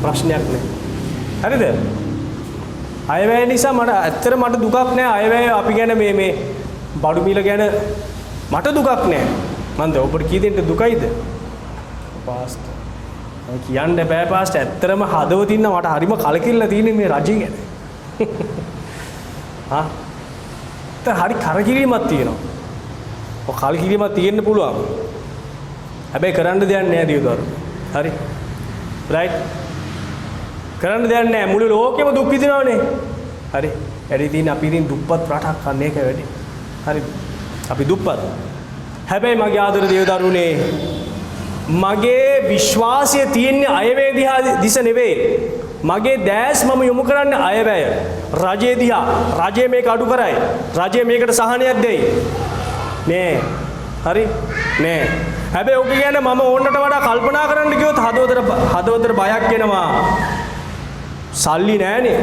ප්‍රශ්නයක් නෑ. හරිද? අයවැය නිසා මට දුකක් නෑ. අයවැය අපි ගැන මේ බඩු මිල ගැන මට දුකක් නෑ. මන්ද ඔබට කී දෙන්න දුකයිද? පාස්ටර්. කියන්න බෑ පාස්ටර්. ඇත්තටම හදවතින් මට හරිම කලකිරලා තියෙන්නේ මේ රජය ගැන. හා හරි කරකිරීමක් තියෙනවා. ඔය කලකිරීමක් තියෙන්න පුළුවන්. හැබැයි කරන්න දෙයක් නෑ දියුදරු. හරි. රයිට්. කරන්න දෙයක් නෑ. මුළු ලෝකෙම දුක් විඳිනවනේ. හරි. වැඩි දින අපි ඉතින් දුප්පත් රටක් කන්නේ ඒක වැඩි. හරි. අපි දුප්පත්. හැබැයි මගේ ආදර දියුදරුනේ මගේ විශ්වාසය තියෙන්නේ අයවැය දිහා දිස නෙවෙයි. මගේ දැස් මම යොමු කරන්නේ අයවැය. රජේ දිහා. රජය මේක අඩු කරයි. රජය මේකට සහනයක් දෙයි. නෑ. හරි? නෑ. හැබැයි ඔක කියන්නේ මම ඕනට වඩා කල්පනා කරන්න ගියොත් හදවතට බයක් එනවා. සල්ලි නෑනේ.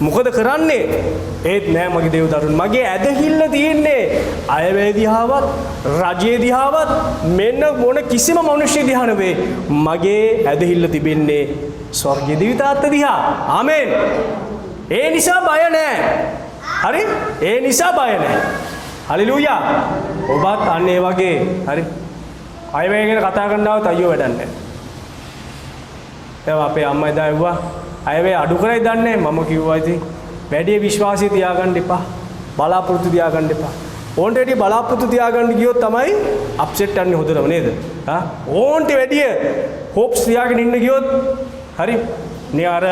මොකද කරන්නේ? ඒත් නෑ මගේ දේවදරුන්. මගේ ඇදහිල්ල තියෙන්නේ අයවැය දිහාවත් රජයේ දිහාවත් මෙන්න මොන කිසිම මිනිස්සු දිහා නෙවෙයි. මගේ ඇදහිල්ල තිබෙන්නේ ස්වර්ගීය දිවිතාත්ත දිහා. ආමෙන්. ඒ නිසා බය නෑ. හරි? ඒ නිසා බය නෑ. හලෙලූයා. ඔබත් අන්න ඒ වගේ. හරි? අයවැය ගැන කතා කරනවත් අයියෝ වැඩක් නෑ. ඒවා අපේ අම්මා එදා ඇහුවා අයවැය අඩු කරයි දන්නේ මම කිව්වා ඉතින් වැඩි විශ්වාසය තියාගන්න එපා බලාපොරොත්තු තියාගන්න එපා ඕන්ට වැඩි බලාපොරොත්තු තියාගන්න ගියොත් තමයි අප්සෙට් යන්නේ හොදටම නේද ඕන්ට වැඩි හොප්ස් තියාගෙන ඉන්න ගියොත් හරි නේ අර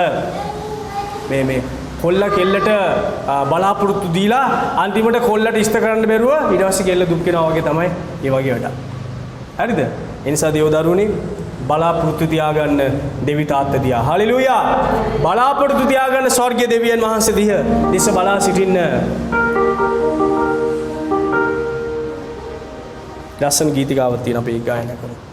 මේ කොල්ල කෙල්ලට බලාපොරොත්තු දීලා අන්තිමට කොල්ලට ඉෂ්ට කරන්න බැරුව ඊට පස්සේ කෙල්ල දුක් වෙනවා වගේ තමයි ඒ වගේ වැඩ හරිද ඒ නිසා දේවදරුවනි බලාපොරොත්තු තියාගන්න දෙවි තාත්ත දිහා. හලෙලූයා. බලාපොරොත්තු තියාගන්න ස්වර්ගීය දෙවියන් වහන්සේ දිහා බලා සිටින්න. ලස්සන ගීතිකාවක් තියෙනවා අපි ඒක ගායනා කරමු.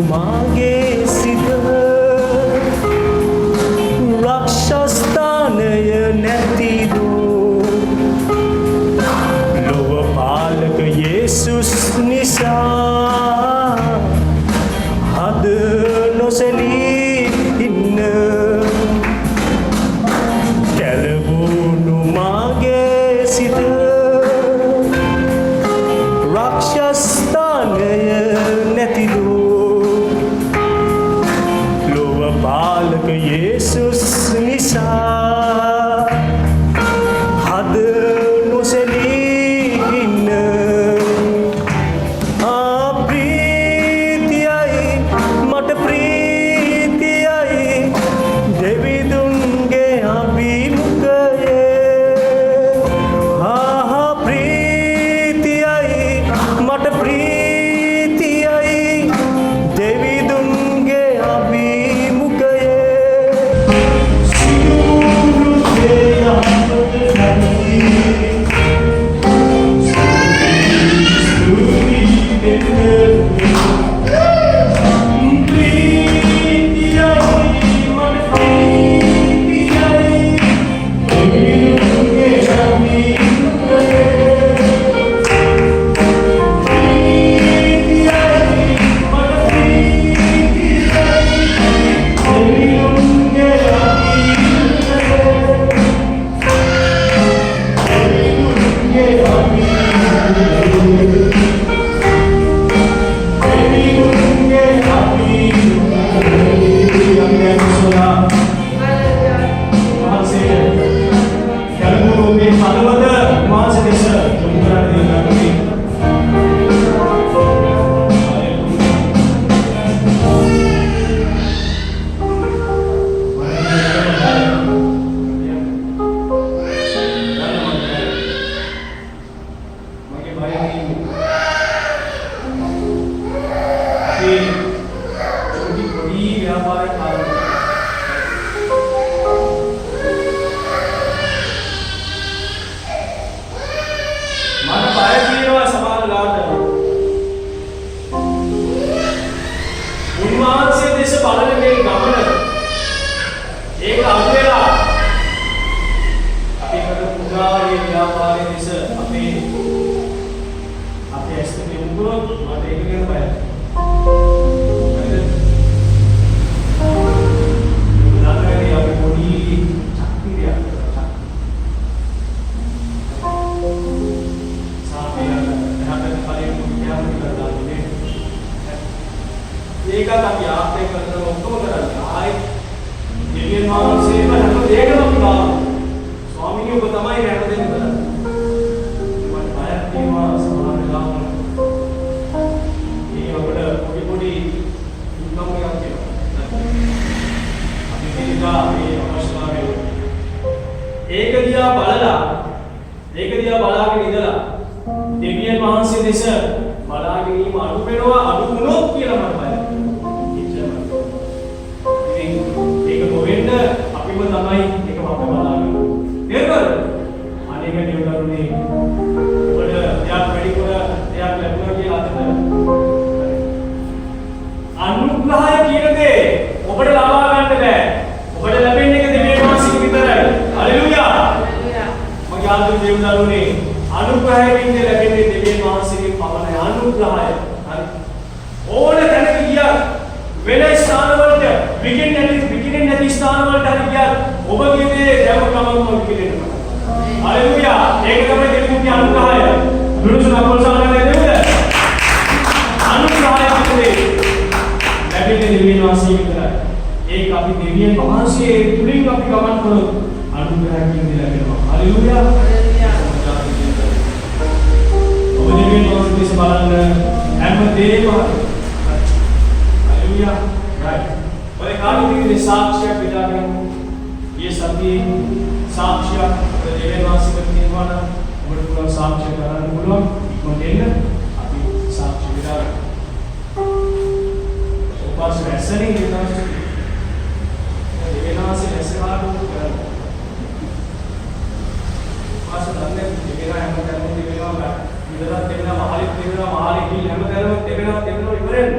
මගේ සිත ආකාරයේ දෙස අපේ ඇස් දෙක යොමු කරොත් මට ඒක ගැන බයයි. හරිද? අපි පොඩි ශක්තියක් ඒකත් අපි ආත්මය කරන ඔක්කොම කරන්නේ ආයේ දෙවියන් වහන්සේම හැම දෙයකම අපි බාරගන්න. ස්වාමීනි ඔබ තමයි හැම දෙයක්ම කරන්නේ. මට බයක් තියෙනවා සමහර වෙලාවක. මේ ඔබට පොඩි ඉන්කම් එකක් තියෙනවා. අපි දෙවිලා මේ අවශ්‍යතාවය ඒක දිහා බලාගෙන ඉඳලා දෙවියන් වහන්සේ දෙස බලාගෙන ඉම අඩු වෙනවා අඩු වුණොත් කියලා මට බයයි. ඒක නොවෙන්න අපිම තමයි ඒක වප බලාගෙන. නේද? අනේක නියුටරුනේ ඔබට එයක් වැඩි කර එයක් ලැබුණා කියලා අතට අනුග්‍රහය කියන දේ ඔබට ලබා ගන්න බෑ. ඔබට ලැබෙන්නේ ඒක දෙවියන් වහන්සේගෙන් විතරයි. හලෙලූයා. මගේ ආදරේ දෙවියන්වරුනේ අනුග්‍රහයෙන් ලැබෙන්නේ දෙවියන් වහන්සේගෙන් පමණයි. අනුග්‍රහය. හරි. ඕන තැනක ගියා වෙන ස්ථාන වලට විකිනේ නැති ස්ථාන වලට හරි ගියා ඔබගේ දේ දැව කමම විකිනෙනවා. හලෙලූයා. ඒක තමයි දෙවියන්ගේ අනුග්‍රහය. දුරුසුන අපොල්සාරනේ නේද? අනුග්‍රහය කියන්නේ ලැබෙන්නේ දෙවියන් වහන්සේ විතරයි. ඒක අපි දෙවියන් වහන්සේ තුලින් අපි ගමන් කරොත් අනුග්‍රහයෙන් ලැබෙනවා. හලෙලූයා. ඔබ දෙවියන් වහන්සේ බලන්න හැම දෙයක්ම Hallelujah. Right. Oleh kali ini saksi beda dengan ये सभी साक्ष्य देवे वासी करते हैं वाला बड़े साक्ष्य कराने बोलो इकोटेन अभी साक्ष्य बिना ऊपर से ऐसा नहीं देता देवे वासी ऐसे बात कर ऊपर से धन्य देवे ना हम धन्य देवे ना इधर महालिक की हम धन्य देवे ना इवरेन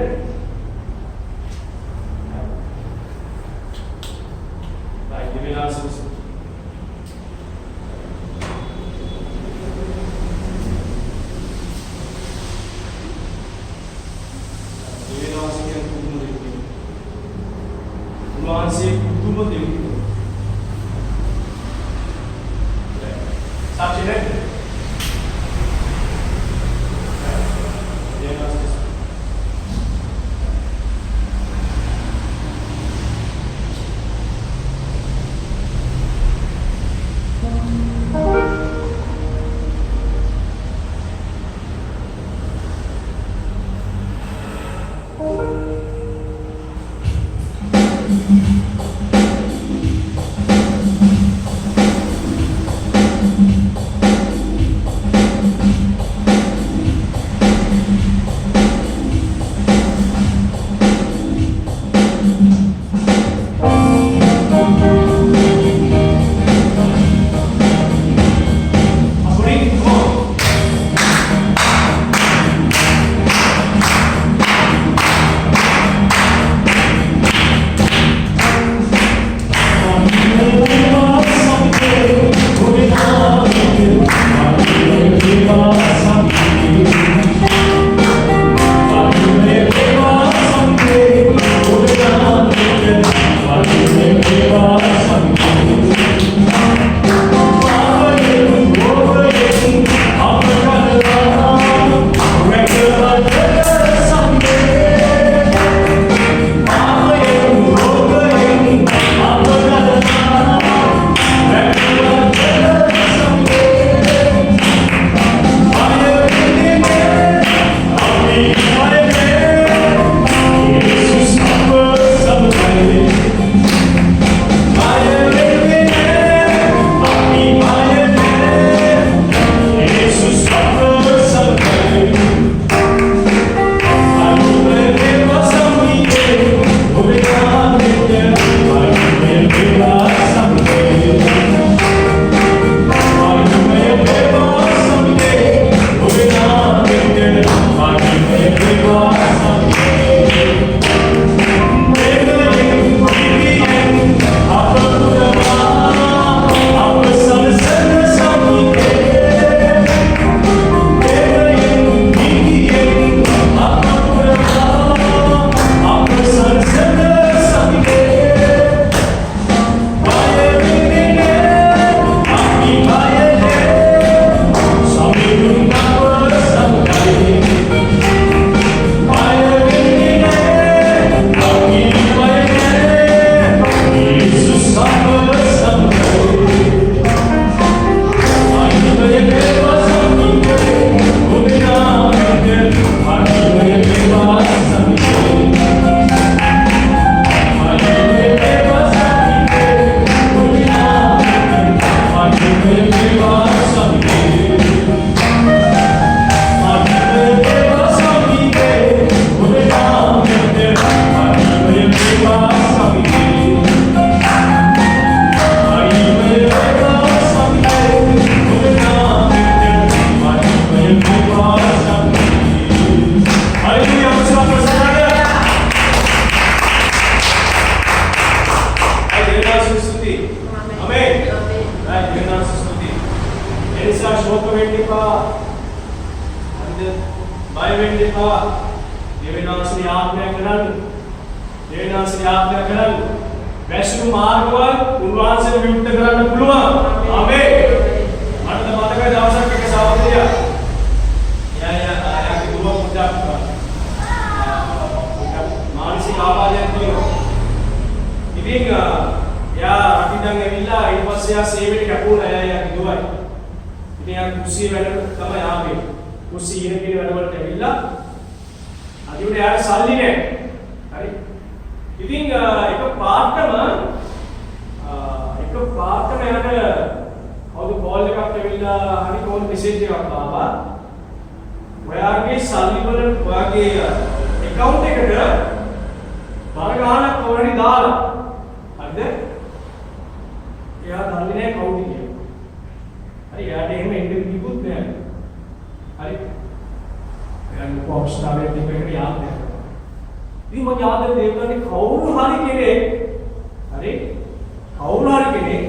වෙන්න එපා. හරිද? බය වෙන්න එපා. දෙවියන්වහන්සේ ආඥා කරන්න. දෙවියන්වහන්සේ ආඥා කරන්න. වැසු මාර්ගවල උන්වහන්සේ විමුක්ත කරන්න පුළුවන්. ආමේන්. මට මතකයි දවසක් එක සහෝදරියක්. යාගේ දුව පුතක් මානසික ආබාධයක් තියෙනවා. ඉතින් යා අකින්දන් ඇවිල්ලා ඊට පස්සේ යා සේවයට කැපුණා යාගේ දුවයි. ඉතින් යා කුස්සිය වැඩ තමයි ආවේ. කුස්සිය ඉගෙන වැඩ වලට ඇවිල්ලා අදිට යාට සල්ලි නැහැ. හරි. ඉතින් එක පාර්ටම යාට කවුද කෝල් එකක් ඇවිල්ලා හරි කෝල් මෙසේජ් එකක් ආවා. ඔයාගේ සල්ලි වල ඔයාගේ account එකට බර ගාණක් කොහරි දාලා. හරිද? එයා දන්නේ නැහැ කවුද කියලා. හරි එයාට එහෙම එන්න කිව්වොත් නෑ. හරි. එයා කොක්ස් තාවේ දෙපෙකට යාද නැහැ. ඉතින් මම යාද දෙන්නේ කවුරු හරි කෙනෙක් හරි කවුරු හරි කෙනෙක්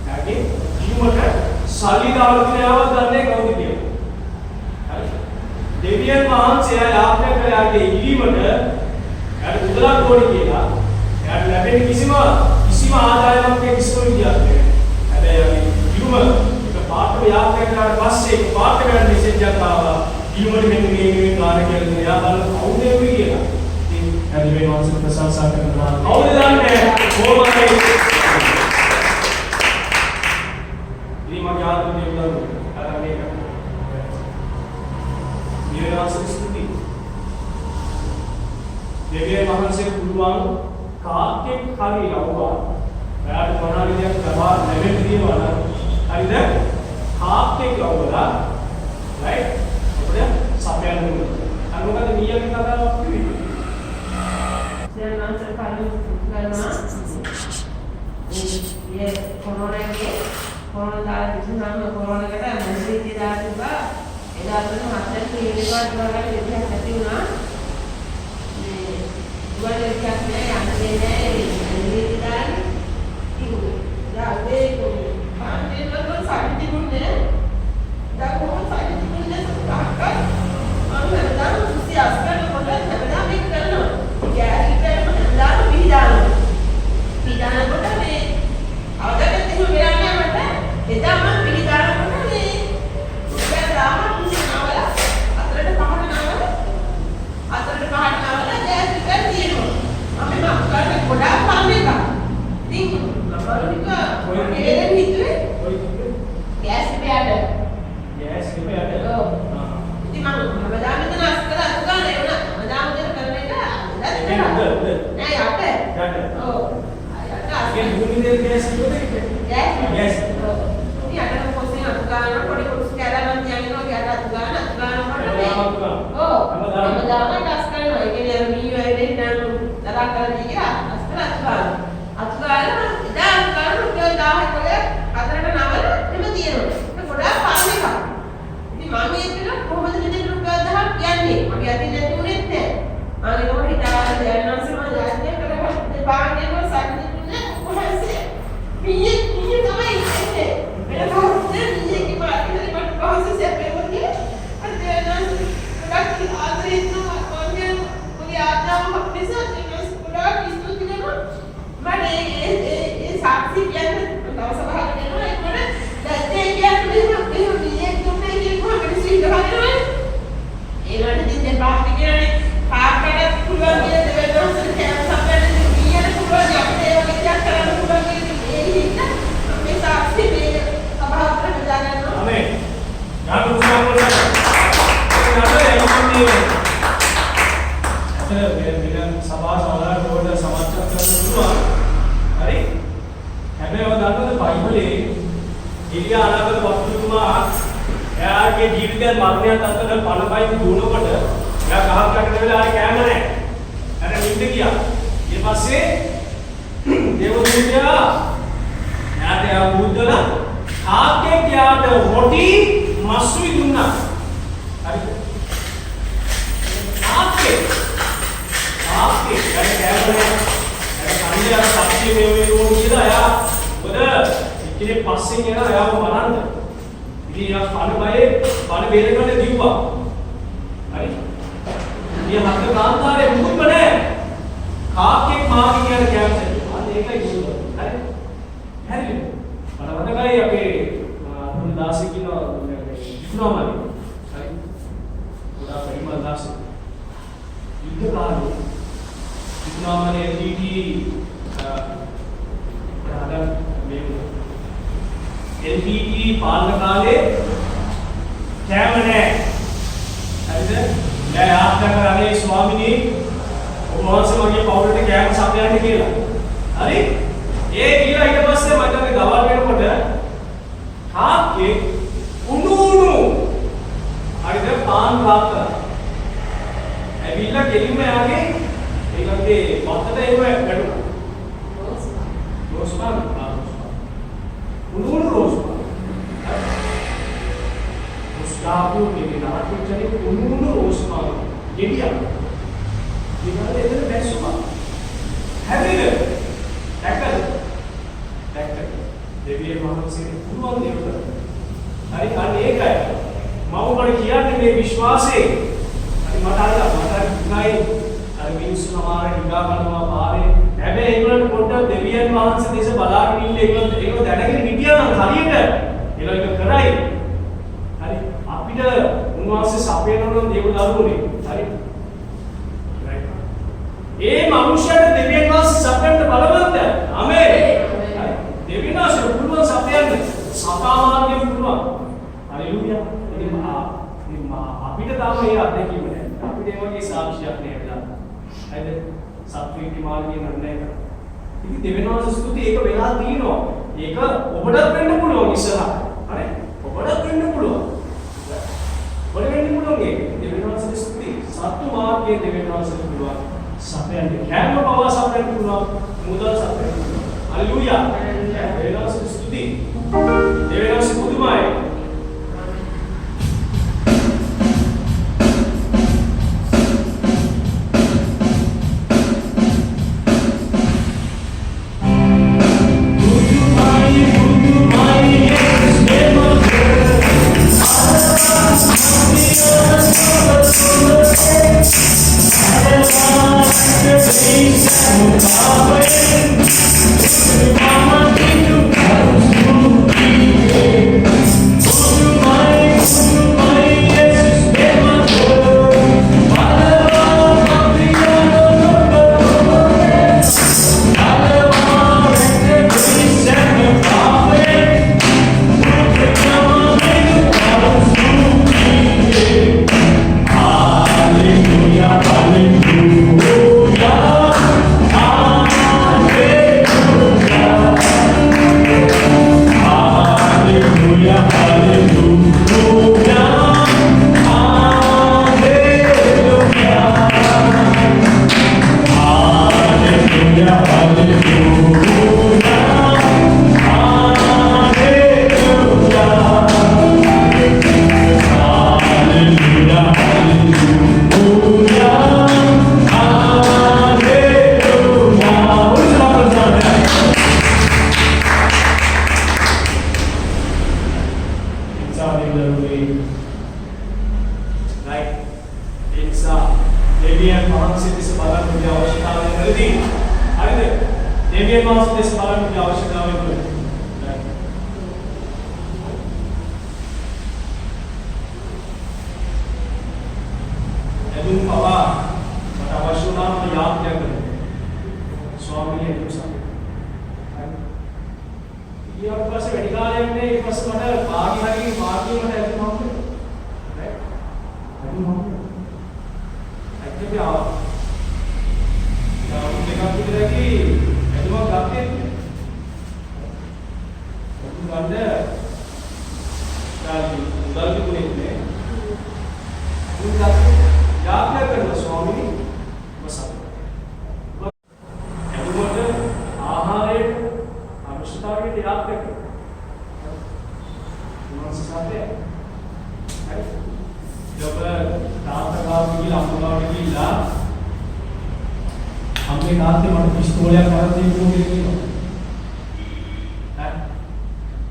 එයාගේ ජීවිතේ සල්ලි දාලා තියවද දන්නේ කවුද කියලා. හරි. දෙවියන් වහන්සේ ආඥා කළාගේ ඉල්ලීමට එයාට මුදලක් ඕනේ කියලා. එයාට ලැබෙන්නේ කිසිම ආදායමක් කිසිම විදියක් නැහැ. හැබැයි අපි ඉරුම එක පාටම යාත්‍රා කරාට පස්සේ එක පාට ගන්න මෙසේජ් එකක් ආවා. ඉරුමට මෙන්න මේ කාර්ය කියලා එයා බලන කවුද එන්නේ කියලා. ඉතින් හැදි මේ වංශ ප්‍රශංසා කරනවා. කවුද දන්නේ? කොහොමද? ඉතින් මම යාත්‍රා දෙන්නම්. අර මේක. නිරාසක ස්තුති. දෙවියන් වහන්සේ පුළුවන් කාක්කෙක් හරි යවුවා. එයාට මොනවා විදියක් ලබා ලැබෙන්න තියෙනවා. හරිද? කාක්කෙක් යවුවා. රයිට්? අපිට සපයන්න ඕනේ. අර මොකද නියම කතාවක් කිව්වේ? දැන් මම කලින් කරනවා. මේ කොරෝනා දාලා ඉතින් කොරෝනාකට මෙසේජ් දාලා එදාට මට තේරෙවත් වගේ දෙයක් නැති වුණා. මේ දුවලක් නෑ යන්නේ නෑ මෙසේජ් දාලා ඉතින් යාවේ පාන්නේ වල සාහිත්‍ය ගුණේ දාගොම සාහිත්‍ය ගුණේ සක්ක මම හදා කුසි අස්කරන කොට හදා මේක කරනවා. ගෑරි කරන දාන පිළිදාන කොට මේ අවදකට තිබු වෙරන්නේ මට එදා මම පිළිදාන කොට මේ උදේ රාම කුසි නවල අතරට පහට නවල ගෑරි කර තියෙනවා. මම කරන්නේ ගොඩාක් පාන්නේ එක. ඉතින් ලබාරික හේරෙන් හිතුවේ ගෑස් රිපෙයාට. ඔව්. ඉතින් මම හැමදාම මෙතන අස්කර අතුගාන එවුණා. හැමදාම මෙතන කරන එක නෑ යට. ඔව්. ඒ භූමියේ ගෑස් කිව්වද? ගෑස්. ඔව්. ඉතින් අතන පොස්සේ අතුගාන පොඩි කුස් කැලලන් තියනවා ගෑට අතුගාන කොට ඔව්. හැමදාම ඩස් කරනවා. ඒ කියන්නේ මී වයිදේ නම් තරහ කරලා ගියා අස්කර අතුගාන. අතුගාන ඉදා අතුගාන රුපියල් 1000 වල අතරට නවල එම තියෙනවා. ඒක ගොඩාක් පාන්නේ එකක්. ඉතින් මම හිතුවා කොහොමද මෙතන රුපියල් 1000ක් යන්නේ? මගේ අතින් නැති උනේත් නෑ. මම ඒක හිතාගෙන දැනනසම යාත්‍රා කරලා පාන්නේ වල සම්පූර්ණ කොහොමද? මියේ තමයි ඉන්නේ. වෙන කවුරුත් මියේ කිව්වා ඉතින් මට පහසුසේ අපේවගේ අර දැනනස ගොඩක් ආදරේ ඉන්නවා මගේ ආදායමක් නිසා ඒක ගොඩක් ස්තුති කරනවා. මට ඒ සාක්ෂි කියන්නේ දවස් පහක් දෙනවා ඒකට දැත්තේ කියන්නේ මේ මියේ දුන්නේ කියනවා මිනිස්සු ඉඳහනවා. ඒකට ඉතින් දෙපාර්ට් කියන්නේ පාර්ට්කට පුළුවන් කියන දෙවනසට කැම සම්බන්ධ මියට පුළුවන් අපිට ඒ වගේ දෙයක් කරන්න පුළුවන් කියන මේ හින්දා මේ සාක්ෂි මේ සභාවට හදා ගන්නවා. ආමේන්. යාතු සාමෝලන. මෙතන සභා සමහර රෝඩ සමාජ කරන්න පුළුවන්. හරි? හැබැයි ඔය දන්නවද බයිබලයේ එලියා අනාගත වස්තුතුමා එයාගේ ජීවිතය මරණයත් අතර පණපයින් දුවනකොට එයා ගහක් කට වෙලා ආයේ කෑම නැහැ. අර නිින්ද ගියා. ඊට පස්සේ දේවදූතයා එයාට බුද්ධලා කාක්කෙක් යාට රොටි මස්සුයි දුන්නා. හරිද? කාක්කෙක් යාට කෑම නැහැ. යාට සත්‍ය මේ වේරෝ කියලා එයා මොකද ඉතින් පස්සේ එනවා එයාව බලන්න. ඉතින් ඉතින් පණ බයේ පණ බේරගන්න දිව්වා. හරි. ඉතින් හත්ක කාන්තාරේ මුකුත්ම නැහැ. කාක්කෙක් මාගේ කියන කැමති. අන්න ඒකයි දුර. හරි. හරි. බලවටකයි අපේ දාසේ කියනවා විකුණාමලි. හරි. උදා පරිමල් දාසේ. युद्ध काल विकुणामलि LTT पालन काले कෑම නැහැ. හරිද? මම ආඥා කරන්නේ ස්වාමිනී ඔබ වහන්සේ මගේ පවුලට කෑම සපයන්න කියලා. හරි? ඒ කියලා ඊට පස්සේ මට මේ දවල් වෙනකොට කාක්කේ උණුණු හරිද පාන් රාත්‍රා ඇවිල්ලා ගෙලින්ම යාගේ ඒකගේ වත්තට ඒව වැටුණා. රෝස්පාන් උණුණු රෝස්පාන් උස්කාපු ගෙලින ආටුචරේ උණුණු රෝස්පාන් ගෙඩියක් ඊගාට එතන බැස්සුවා. හැදෙන්නේ දැක්කද දෙවියන් වහන්සේ පුළුවන් දේවල්. හරි අන්න ඒකයි මම ඔබට කියන්නේ මේ විශ්වාසයේ හරි මට අර මිනිස්සු සමහර හිඟා කරනවා පාරේ. හැබැයි ඒගොල්ලන්ට පොඩ්ඩක් දෙවියන් වහන්සේ දේශ බලාගෙන ඉන්න ඒගොල්ලෝ දැනගෙන හිටියා නම් හරියට ඒගොල්ලෝ ඒක කරයි. හරි අපිට උන්වහන්සේ සපයන නම් දේව දරුවනේ. හරි ඒ මනුෂ්‍යයට දෙවියන් වහන්සේ සපයන්න බලවන්ත. ආමේන්. දෙවියන් වහන්සේ පුළුවන් සපයන්න. සතා මාර්ගයෙන් පුළුවන්. හalleluya. ඉතින් අපිට තාම ඒ අත්දැකීම නැහැ. අපිට ඒ වගේ සාක්ෂියක් නැහැ. හරිද? සත්‍විති මාර්ගයෙන් නෑ. ඉතින් දෙවියන් වහන්සේ ස්තුති ඒක වෙලා තියෙනවා. ඒක ඔබටත් වෙන්න පුළුවන් ඉස්සරහ. හරි? ඔබටත් වෙන්න පුළුවන්. ඔබට වෙන්න පුළුවන් ඒක. දෙවියන් වහන්සේ ස්තුති. සත්තු මාර්ගයේ දෙවියන් වහන්සේ පුළුවන්. සපයන්න කෑම පවා සපයන්න පුළුවන්. මුදල් සපයන්න පුළුවන්. හalleluya. දෙවියන් වහන්සේ ස්තුති. දෙවියන් වහන්සේ පුදුමයි.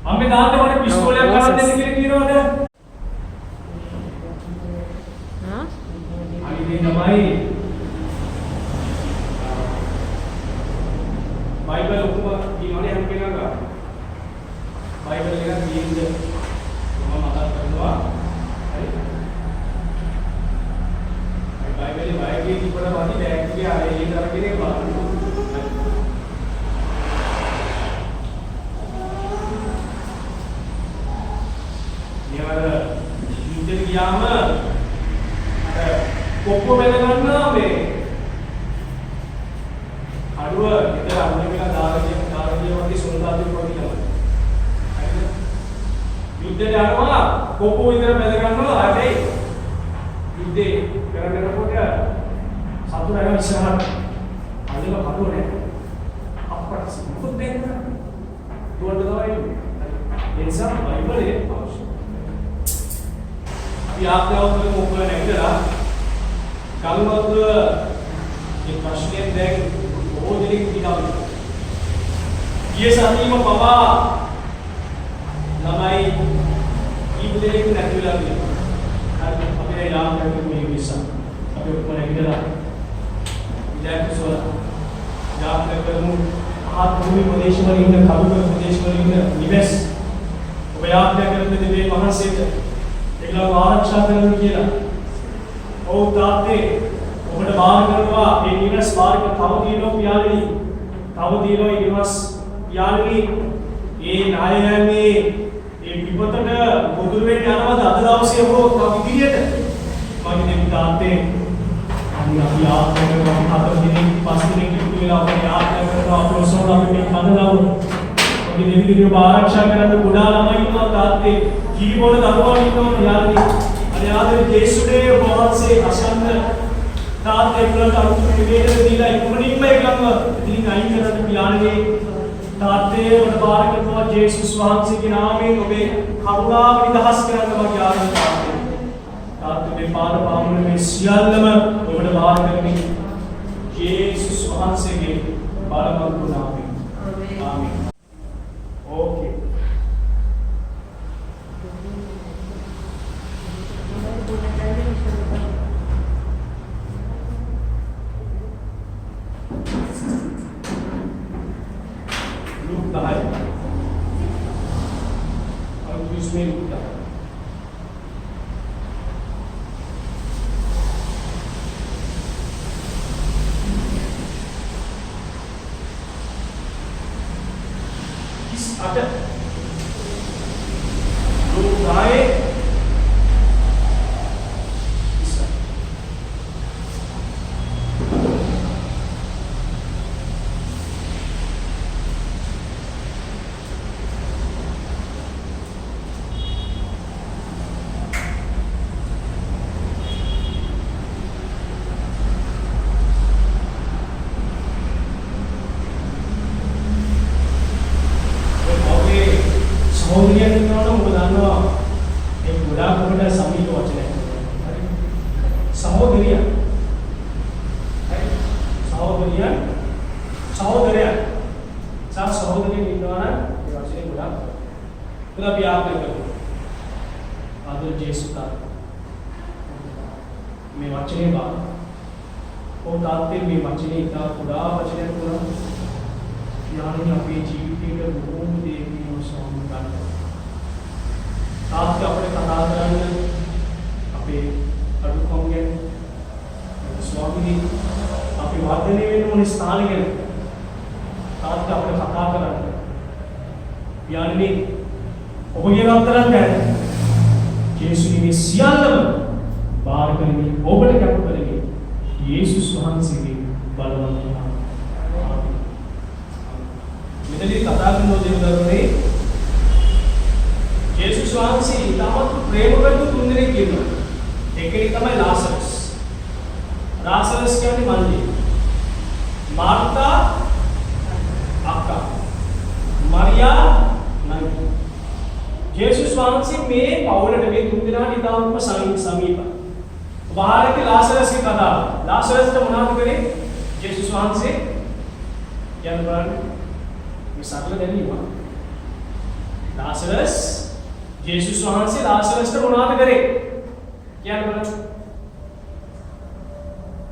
අම්මේ තාත්තේ මට පිස්තෝලයක් කරන් දෙන්න කියලා කියනවද? හොඳයි. බයිබල් ඔක්කොම කියවනේ හැම කෙනාම බයිබල් එක කියන්න මම මතක් කරනවා. හරි. බයිබලේ බයිබලේ ඉපර වගේ බෑග් එකේ ආයේ ඒක අරගෙන බලන්න. නියමර ඉතින් ගියාම අර කොප්පු බෙද ගන්නවා මේ අඩුව ඉතින් අන්නේ මේක දාරදී වගේ සොල්දාදුන් වගේ තමයි. හරිද? යුද්ධයට යනවා කොප්පු විතර බෙද ගන්නවා හැබැයි යුද්ධේ කරගෙනකොට සතුට යන ඉස්සරහට අනික කටුව නැහැ. අප්පට මොකද දෙන්නේ? දුවන්න තමයි. ඒ නිසා බයිබලයේ අවශ්‍යයි. අපි ආත්මවල මොකද නැගලා කල්මත් මේ ප්‍රශ්නේ දැන් බොහෝ දෙනෙක් ඉඳලා ගිය සතියේම පවා ළමයි ඉබ්ලෙක් නැතිලා ගියා. හරි අපේ යාළුවෝ මේ විශ්ස අපි ඔක්කොම නැගිටලා ඉලක්කසොල යාත්‍රා කරමු. ආත් භූමි ප්‍රදේශවල ඉන්න කබුක ප්‍රදේශවල ඉන්න නිවෙස් ඔබ යාත්‍රා කරද්දී මේ මහන්සියට ඒගොල්ලෝ ආරක්ෂා කරන්න කියලා. ඔව් තාත්තේ ඔබට බාර කරනවා මේ නිවෙස් බාරක තව දිනෝ පියාණනි. තව දිනෝ නිවෙස් පියාණනි. ඒ නායයන්ගේ ඒ විපතට පොදුර වෙන්න යනවාද අද දවසේ හෝ තව ඉදිරියට? මගේ දෙවි තාත්තේ අපි ආත්මය කරනවා හතර දිනක් පස් දිනක් ඉක්ම වෙලා අපි ආත්මය කරනවා අපෝසෝල අපි මේ කනලව අපි දෙවි දිනෝ ආරක්ෂා කරන්න කුඩා ළමයි ඉන්නවා තාත්තේ ජීවෝල දරුවා ඉන්නවා යාළුවනි. අනේ ආදරේ ජේසුනේ වහන්සේ අසන්න තාත්තේ පුලට අරුත් නිවේදන දීලා ඉක්මනින්ම ඒකම ඉතින් අයින් කරන්න පියාණනේ තාත්තේ ඔබ බාර කරනවා ජේසුස් වහන්සේගේ නාමයෙන් ඔබේ කරුණාව නිදහස් කරන්න මගේ ආරම්භ තාත්තේ. තාත්තේ මේ පාද පාමුල මේ සියල්ලම ඔබට බාර කරමින් ජේසුස් වහන්සේගේ බලවත් නාමයෙන්. ආමේන්. ඕකේ.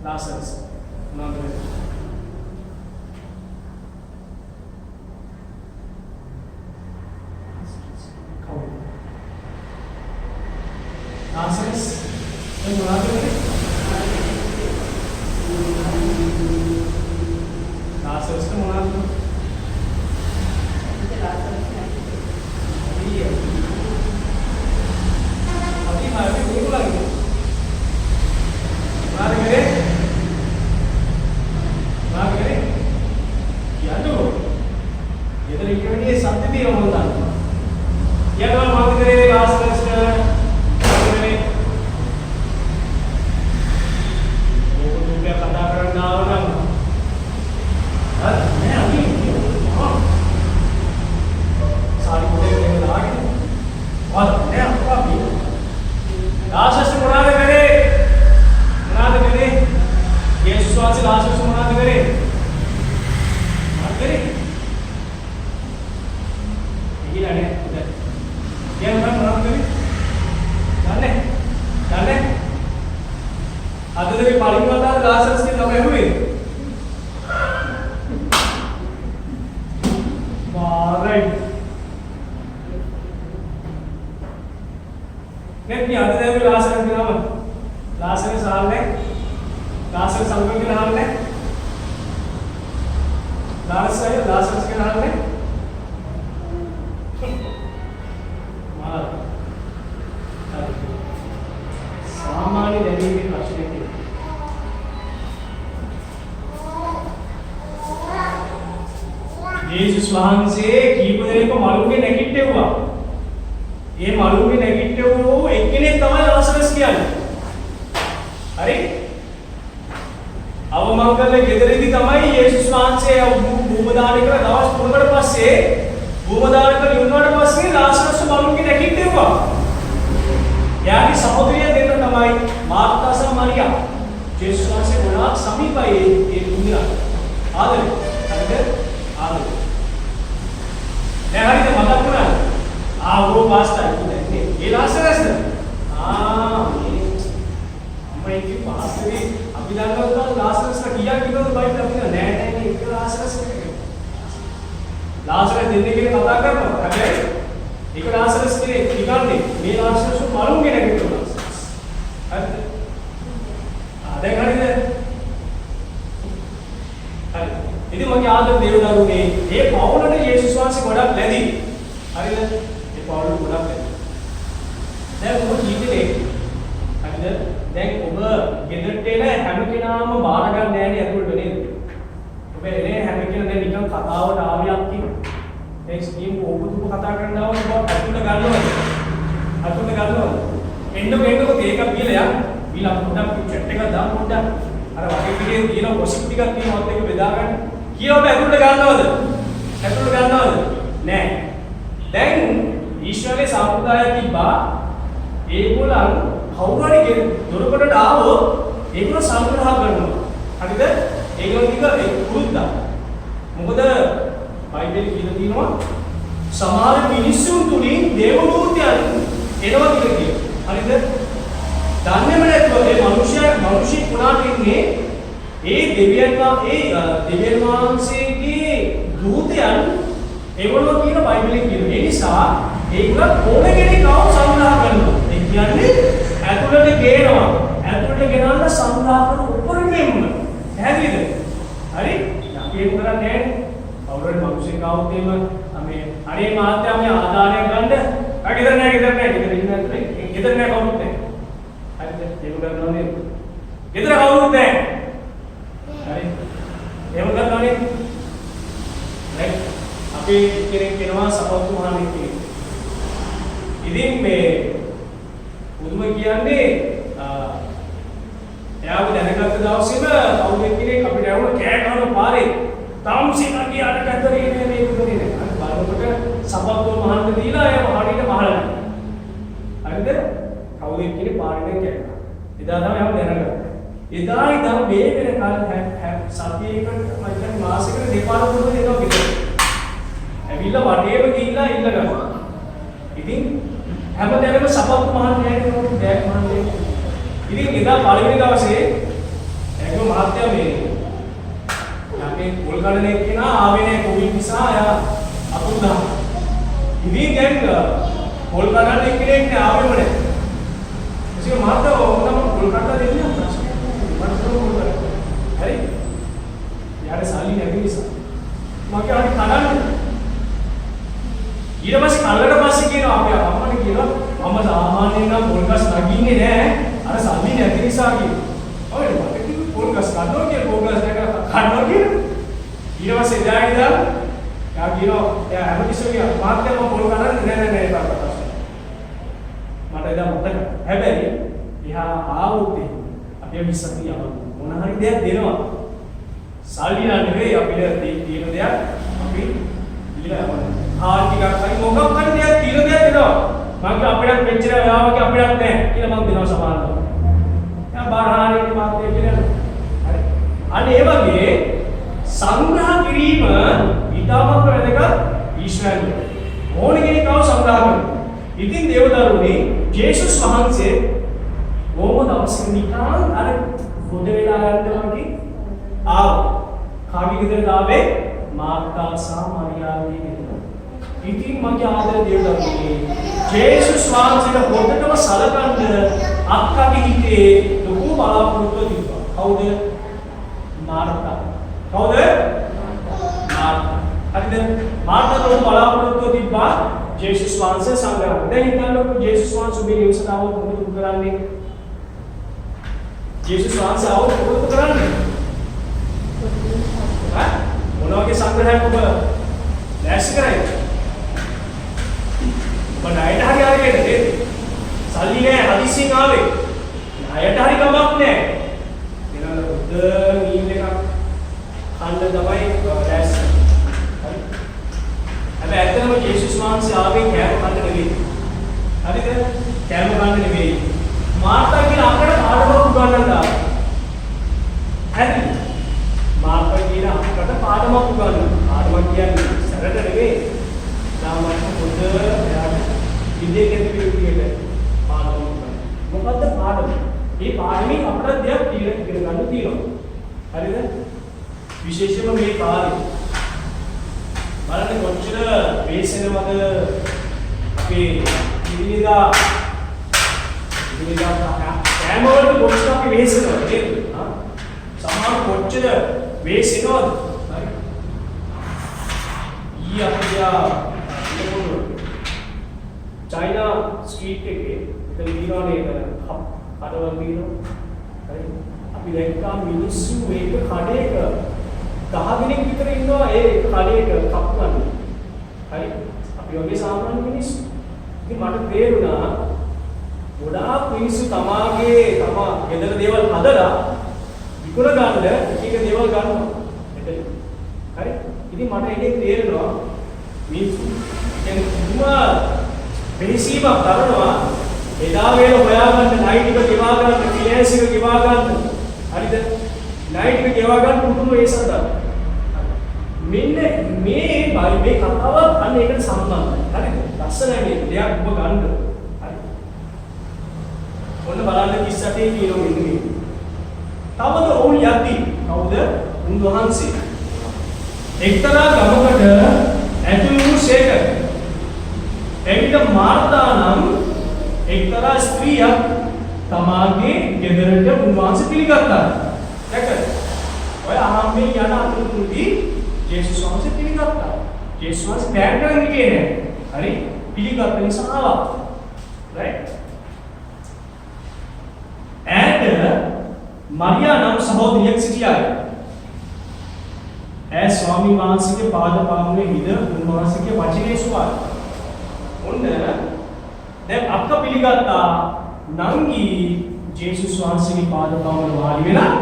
ලාසරස් මොනවද වෙන්නේ? කවුද? ලාසරස් මොනවද වෙන්නේ? ලාසරස් මොනවද? යේසුස් වහන්සේ කීප දෙනෙක් මළුන්ගේ නැගිට්ටෙව්වා. ඒ මළුන්ගේ නැගිට්ටෙව්වෝ එක්කෙනෙක් තමයි ලාසරස් කියන්නේ. හරි? අවමංගල ගෙදරදී තමයි යේසුස් වහන්සේ භූම දාන කරලා දවස් 3කට පස්සේ භූම දාන කරලා ඉන්නාට පස්සේ ලාසරස් මළුන්ගේ නැගිට්ටෙව්වා. යාගේ සහෝදරිය දෙන්න තමයි මාර්තා සහ මරියා. යේසුස් වහන්සේ ගොඩාක් සමීපයි ඒ දුන්නා. ආදරේ. හරිද? ආදරේ. දැන් හරිද මතක් වුණාද? ආවෝ පාස්ටර් කියන්නේ ඒ ලාසරස්ද? මේ අම්මයි කි පාස්ටරේ අපි දන්නවා ලාසරස්ට කියා කිව්වද බයිබල් අපිට නෑ නෑ ඒක ලාසරස් කියන්නේ. ලාසරස් දෙන්නේ කියලා කතා කරනවා. හැබැයි ඒක ලාසරස් කියන්නේ මේ ලාසරස් මළුන්ගේ නැගිටිනවා. හරිද? දැන් හරිද? හරි. ඉතින් මගේ ආදර දේවදරුනේ මේ පවුලට යේසුස් වහන්සේ ගොඩක් ලැබි. හරිද? මේ පවුල ගොඩක් ලැබි. දැන් ඔබ ජීවිතේ හරිද? දැන් ඔබ ගෙදරට එන හැම කෙනාම බාර ගන්න නෑනේ අතුලට නේද? ඔබ එනේ හැම කෙනා දැන් නිකන් කතාවට ආවියක් කිව්වා. දැන් ස්කීම් ඕපුතුම කතා කරනවා ඔබ අතුලට ගන්නවද? අතුලට ගන්නවද? එන්නකො ඒක බීලා යන්න. බීලා පොඩ්ඩක් චැට් එකක් දාන්න පොඩ්ඩක්. අර වගේ පිටේ තියෙන පොසිට් ටිකක් තියෙනවත් එක බෙදා ගන්න. කීයව ඇතුළට ගන්නවද? ඇතුළට ගන්නවද? නෑ. දැන් ඊශ්වරයේ සම්ප්‍රදාය තිබ්බා ඒගොල්ලන් කවුරු හරි දොරකඩට ආවොත් ඒගොල්ලෝ සංග්‍රහ කරනවා. හරිද? ඒගොල්ලෝ ටික ඒ පුරුද්දා. මොකද බයිබලයේ කියලා තියෙනවා සමහර මිනිස්සුන් තුලින් දේව දූතයන් එනවා කියලා කියනවා. හරිද? දන්නේම නැත්නම් මේ මිනිස්සු පුණාට ඉන්නේ ඒ දෙවියන් වහන්සේගේ දූතයන් ඒගොල්ලෝ කියන බයිබලයේ කියන. ඒ නිසා ඒගොල්ලෝ ඕන කෙනෙක් ආව සංග්‍රහ කරනවා. ඒ කියන්නේ ඇතුළට ගේනවා. ඇතුළට ගෙනල්ලා සංග්‍රහ කරන උපරිමයෙන්ම. පැහැදිලිද? හරි? අපි ඒක කරන්නේ නැහැ. කවුරුහරි මිනිස්සෙක් ආවොත් එහෙම මේ අනේ මාත්‍යා මේ ආදානය ගන්න. ගෙදර නැහැ. ගෙදර ඉන්න ඇතුලේ. ගෙදර නැහැ කවුරුත් නැහැ. හරිද? ඒක කරනවා නේද? ගෙදර කවුරුත් නැහැ. හරි. එහෙම කරනවා නේද? රයිට්. අපි කෙනෙක් කෙනවා සපෝට් මහානෙක් කෙනෙක්. ඉතින් මේ මුදුම කියන්නේ එයාව දැනගත්ත දවසේම කවුරුත් කෙනෙක් අපිට ඇහුණ කෑ ගහන පාරේ තාම සිනා කියාට කතරේ නේ මේක කරේ නේ. අර බලනකොට සපෝට් මහානෙ දීලා එයා හරියට මහලා. හරිද? කවුරුත් කෙනෙක් පාරේ කෑ ගහනවා. එදා තමයි අපි දැනගත්තේ. එදා ඉඳන් මේ වෙනකල් සතියේකට මචං මාසෙකට දෙපාරක් දුන්න දෙනවා කිව්වා. ඇවිල්ලා වටේම ගිහිල්ලා ඉන්න ගන්නවා. ඉතින් හැමදේම සපත්තු මහන්නේ නේද බෑග් මහන්නේ. ඉතින් එදා පළවෙනි දවසේ ඒක මහත්ය මේ අපේ පොල් කඩන එක්කෙනා ආවේ නැහැ කොවිඩ් නිසා එයා අකුරු දාන. ඉතින් දැන් පොල් කඩන එක්කෙනෙක් නේ ආවෙම නැහැ. ඒක මහත්ය ඔතන පොල් කඩලා දෙන්නේ ප්‍රශ්නේ. මට පොල් කඩලා. හරි? යාර සල්ලි නැති නිසා. මගේ ආදි කඩන්න. ඊට පස්සේ කල්ලට පස්සේ කියනවා අපේ අම්මට කියනවා මම සාමාන්‍යයෙන් නම් පොල් ගස් නගින්නේ නැහැ. අර සල්ලි නැති නිසා කියනවා. ඔය මට කිව්ව පොල් ගස් කඩනවා කියලා පොල් ගස් නැගලා කඩනවා කියලා. ඊට පස්සේ එදා ඉඳලා යා කියනවා එයා හැමතිස්සෙම කියනවා මාත්‍ය මම පොල් කඩන්නේ නෑ තාත්තා. මට එදා මතක. හැබැයි එහා ආවොත් අපි විශ්සතිය යවමු. මොන හරි දෙයක් දෙනවා. සල්ලි නෙවෙයි අපිට තියෙන දෙයක් අපි දීලා යවන්න. ආ ටිකක් හරි මොකක් හරි දෙයක් තියෙන දෙයක් දෙනවා. මම අපිට මෙච්චර වෙලාවක අපිට නැහැ කියලා මම දෙනවා සමානව. දැන් බාහාරේ මාත්‍ය කියලා. හරි. අන්න ඒ වගේ සංග්‍රහ කිරීම ඊටමත් වැදගත් ඊශ්වරය. ඕන කෙනෙක් ආව සංග්‍රහ කරනවා. ඉතින් දේවදරුනි ජේසුස් වහන්සේ ඕම දවසක නිකන් අර පොඩ වෙලා යනවා වගේ ආව. කාගේ ගෙදරද ආවේ? මාර්තා සහ මරියාගේ ගෙදර. ඉතින් මගේ ආදර දේවදරුනි ජේසුස් වහන්සේට හොඳටම සලකන්න අක්කාගේ හිතේ ලොකු බලාපොරොත්තුවක් තිබ්බා. කවුද? මාර්තා. කවුද? මාර්තා. හරිද? මාර්තා ලොකු බලාපොරොත්තුවක් තිබ්බා ජේසුස් වහන්සේ සංග්‍රහ. දැන් හිතන්නකො ජේසුස් වහන්සේ මේ නිවසට ආවොත් මොකද කරන්නේ? ජේසුස් වහන්සේ ආවොත් මොකද කරන්නේ? මොන වගේ සංග්‍රහයක් ඔබ දැස් කරන්නේ? ඔබ ණයට හරි ආවේ නේද? සල්ලි නෑ හදිසියෙන් ආවේ. ණයට හරි කමක් නෑ. ඊළඟ බුද්ධ මීල් එකක් කන්න තමයි දැස්. හරි. හැබැයි ඇත්තටම ජේසුස් වහන්සේ ආවේ කෑම කන්න නෙවෙයි. හරිද? කෑම කන්න නෙවෙයි. මාර්තා කියන අක්කට පාඩමක් උගන්වන්න ආවා. හරි. මාර්තා කියන අක්කට පාඩමක් උගන්වන්න. පාඩමක් කියන්නේ සරල නෙවෙයි. සාමාන්‍ය පොත විදේ ගැන විදියට පාඩමක් උගන්වන්න. මොකද්ද පාඩම? මේ පාඩමේ අපිට දෙයක් ඉගෙන ගන්න තියෙනවා. හරිද? විශේෂයෙන්ම මේ කාලේ බලන්න කොච්චර වේසෙනවද අපේ ඉදිරියදා කෑමවලට කොච්චර අපි වේසෙනවද නේද? සමහර කොච්චර වේසෙනවද? හරි. ඊයපියා චයිනා ස්ට්‍රීට් එකේ ඉතින් දිනවනේ කඩවල දිනනවා. හරි. අපි දැක්කා මිනිස්සු මේක කඩේක 10 දිනක් විතර ඉන්නවා ඒ කඩේක කප්පන්නේ. හරි. අපි වගේ සාමාන්‍ය මිනිස්සු. ඉතින් මට තේරුණා ගොඩාක් මිනිස්සු තමාගේ ගෙදර දේවල් හදලා විකුණ ගන්න එක දේවල් ගන්නවා. එතන. හරි. ඉතින් මට ඒකෙන් තේරෙනවා මිනිස්සු කියන්නේ පුදුමා වෙනසීමක් කරනවා. එදා වේල හොයාගන්න නයිට් එක ගෙවා ගන්න, ෆිනෑන්ස් එක ගෙවා ගන්න. හරිද? නයිට් එක ගෙවා ගන්න පුදුම වේසක් ගන්න. මෙන්න මේ කතාව අන්න ඒකට සම්බන්ධයි. හරිද? ලස්සනයි මේ දෙයක් ඔබ ගන්න. හරි. ඔන්න බලන්න 38 කියනවා මෙන්න මේ. තවද ඔවුන් යද්දී කවුද? උන්වහන්සේ එක්තරා ගමකට ඇතුළු වූ සේක. එවිට මාර්තා නම් එක්තරා ස්ත්‍රියක් තමාගේ ගෙදරට උන්වහන්සේ පිළිගත්තා. දැක්කද? ඔය අහම්බෙන් යන අතුරුදී ජේසුස් වහන්සේ පිළිගත්තා. ජේසුස් වහන්සේ බෑග් කරගෙන ගියේ නෑ. හරි? පිළිගත්ත නිසා ආවා. right? මරියා නම් සහෝදරියක් සිටියාය. ඇය ස්වාමීන් වහන්සේගේ පාද පාමුලේ හිඳ උන්වහන්සේගේ වචනේ සුවායි. ඔන්න දැන් අක්ක පිළිගත්තා නංගි ජේසුස් වහන්සේගේ පාද පාමුල වාඩි වෙලා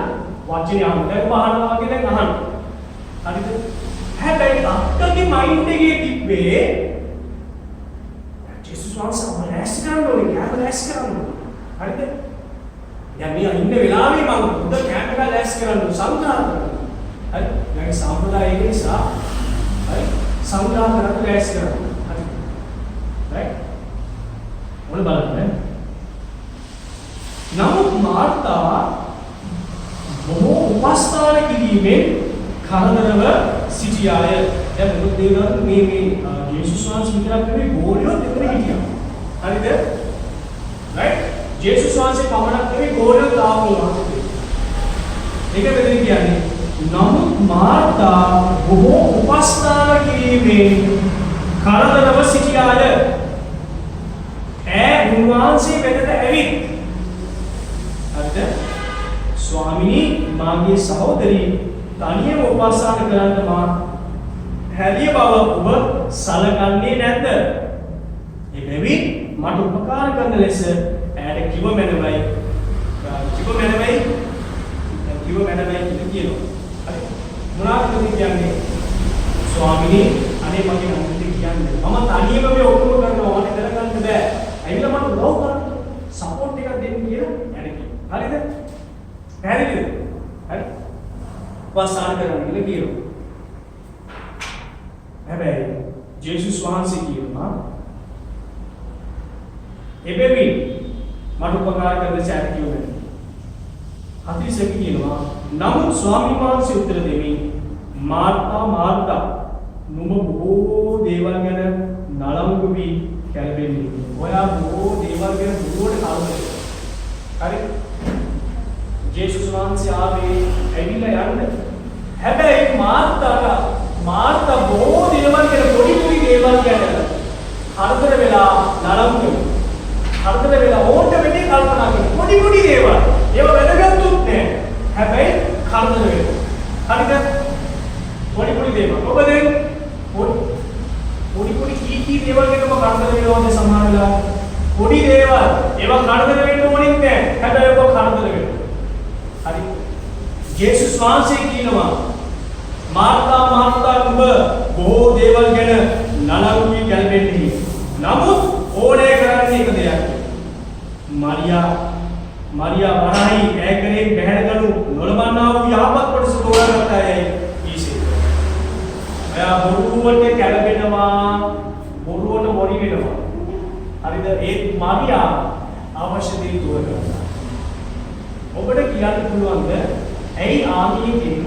වචනේ අහන්න බහනවා වගේ දැන් අහන්න. හරිද? හැබැයි අක්කගේ මයින්ඩ් එකේ තිබ්බේ ජේසුස් වහන්සේ රැස් කරන්න ඕනේ කියලා රැස් කරන්න. හරිද? දැන් මේ ඉන්න වෙලාවේ මම බුද්ධ කැම්ප් එක රැස් කරන්න සංඝාත කරනවා. හරි? මගේ සම්ප්‍රදාය නිසා හරි සංඝාත කරන්න රැස් කරනවා. හරි? right? මොන බලන්න. නමුත් මාර්තා බොහෝ උපස්ථාන කිරීමෙන් කරදරව සිටියාය. දැන් මොකද මේ යේසුස් වහන්සේ විතරක් නෙවෙයි ගෝලියොත් එතන හිටියා. හරිද? right? යේසුස් වහන්සේ පමණක් නෙවෙයි ගෝලියොත් ආවෝ. ඒක වෙන්නේ කියන්නේ නමුත් මාර්තා බොහෝ උපස්ථාන කිරීමෙන් කරදරව සිටියාය. උන්වහන්සේ වෙතට ඇවිත් හරිද? ස්වාමිනී මාගේ සහෝදරී තනියම උපස්ථාන කරන්න මා හැදිය බව ඔබ සලකන්නේ නැද්ද? එබැවින් මට උපකාර කරන ලෙස ඈට කිව මැනවයි කියලා කියනවා. හරි. මොනවද කියන්නේ? ස්වාමිනී අනේ මගේ අන්තිම කියන්නේ මම තනියම මේ ඔක්කොම කරනවා මට කරගන්න බෑ. ඇවිල්ලා මට උදව් කරන්න සපෝට් එකක් දෙන්න කියලා ඈට කියනවා. හරිද? පැහැදිලිද? හරි. උපස්ථාන කරන්න කියලා කියනවා. හැබැයි ජේසුස් වහන්සේ කියනවා එබැවින් මට උපකාර කරන සෑම කියවෙන්නේ. හදිසියෙ කියනවා නමුත් ස්වාමීන් වහන්සේ උත්තර දෙමින් මාර්තා නුඹ බොහෝ දේවල් ගැන නලංගු වී කැළඹෙන්නේ. ඔයා බොහෝ දේවල් ගැන බොහෝට කල්පනා කරනවා. හරි? ජේසුස් වහන්සේ ආවේ ඇවිල්ලා යන්න. හැබැයි මාර්තා බොහෝ දේවල් ගැන පොඩි දේවල් ගැන හතරතර වෙලා නලංගු හතරතර වෙලා ඕට වෙන්නේ කල්පනා කරනවා. පොඩි දේවල්. ඒව වැදගත්ුත් නෑ. හැබැයි හතරතර වෙනවා. හරිද? පොඩි දේවල්. ඔබ දැන් පොඩි කී දේවල් ගැන ඔබ කල්පනා කරනවාද සමහර වෙලාවට? පොඩි දේවල්. ඒවා කල්පනා වෙන්න ඕනෙත් නෑ. හැබැයි ඔබ කල්පනා වෙනවා. හරි. ජේසුස් වහන්සේ කියනවා මාර්තා නුඹ බොහෝ දේවල් ගැන නලංගු වී කැළඹෙන්නේ. නමුත් ඕනේ කරන්නේ එක දෙයක්. මරියා වරහයි ඈකරේ බැහැරගනු නොලබන්නා වූ යහපත් කොටස තෝරාගත්තයි ඊසේ. එයා බොරුවට කැළඹෙනවා, බොරුවට මොරි වෙනවා. හරිද? ඒ මරියා අවශ්‍ය දේ තෝරගත්තා. ඔබට කියන්න පුළුවන්ද ඇයි ආමිගේ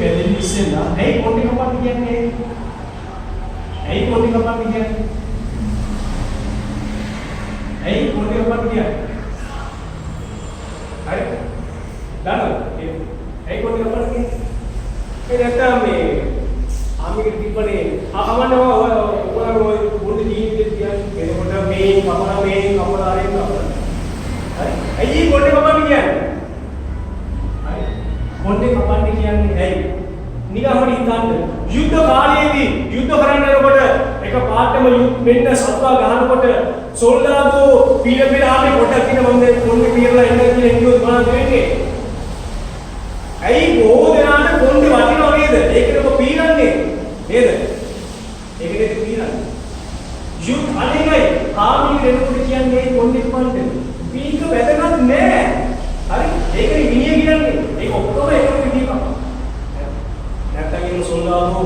වැදෙන්න ඉස්සෙල්ලා ඇයි කොණ්ඩේ කපන්න කියන්නේ? ඇයි කොණ්ඩේ කපන්න කියන්නේ? ඇයි කොණ්ඩේ කපන්න කියන්නේ? හරි? දන්නවද? ඇයි කොණ්ඩේ කපන්න කියන්නේ? ඒ නැත්තම් මේ ආමිගේ තිබ්බනේ අකමන්නවා ඔයාලා කොණ්ඩේ ජීවිතේ කියන්නේ එතකොට මේ කපලා ආරෙන්න කපලා. හරි? ඇයි කොණ්ඩේ කපන්න කියන්නේ? කොණ්ඩේ කපන්න කියන්නේ ඇයි? නිකම්ම හිතන්න. යුද්ධ කාලයේදී යුද්ධ කරන්න යනකොට එක පාටම මෙන්න සත්වා ගහනකොට සොල්දාදෝ පීඩාවේ කොටක් කියන මොන්දේ කොණ්ඩේ පිරලා ඉන්න කියලා හිතුවොත් මොනවද වෙන්නේ? ඇයි බොහෝ දෙනාට කොණ්ඩේ වටිනව නේද? ඒකනේ ඔබ පීරන්නේ නේද? ඒකනේ පීරන්නේ. යුද්ධ අලිගයි ආමිලි දෙනකොට කියන්නේ කොණ්ඩේ කපන්න. පීක වැදගත් නෑ. හරි? ඒකනේ විනිය කියන්නේ. ඒක ඔක්කොම එකම විදිහක්. නැත්තම් ඒ සොල්දාදෝ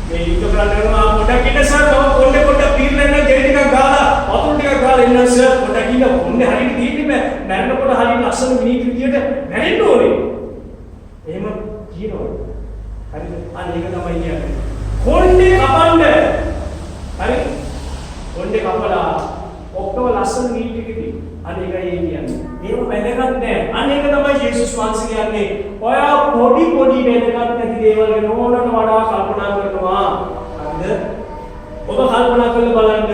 මේ යුද්ධ කරන්න යනවා පොඩක් ඉන්න සර් තව කොණ්ඩේ පොඩක් පීරලා ඉන්න ගෙඩි ටිකක් ගාලා වතුර ටිකක් ගාලා ඉන්න සර් පොඩක් ඉන්න කොණ්ඩේ හරියට දීන්නේ බෑ. මැරෙනකොට හරියට ලස්සන විනීත විදියට මැරෙන්න ඕනේ. එහෙම කියනවා. හරිද? අන්න ඒක තමයි කියන්නේ. කොණ්ඩේ කපන්න. හරි? කොණ්ඩේ කපලා ඔක්කොම ලස්සන නීට් එකදී. අන්න ඒකයි කියන්නේ. ඒව වැදගත් නෑ. අන්න ඒක තමයි යේසුස් වහන්සේ කියන්නේ. ඔයා පොඩි වැදගත් නැති දේවල් ගැන ඕනට වඩා කල්පනා කරනවා. හරිද? ඔබ කල්පනා කරලා බලන්න.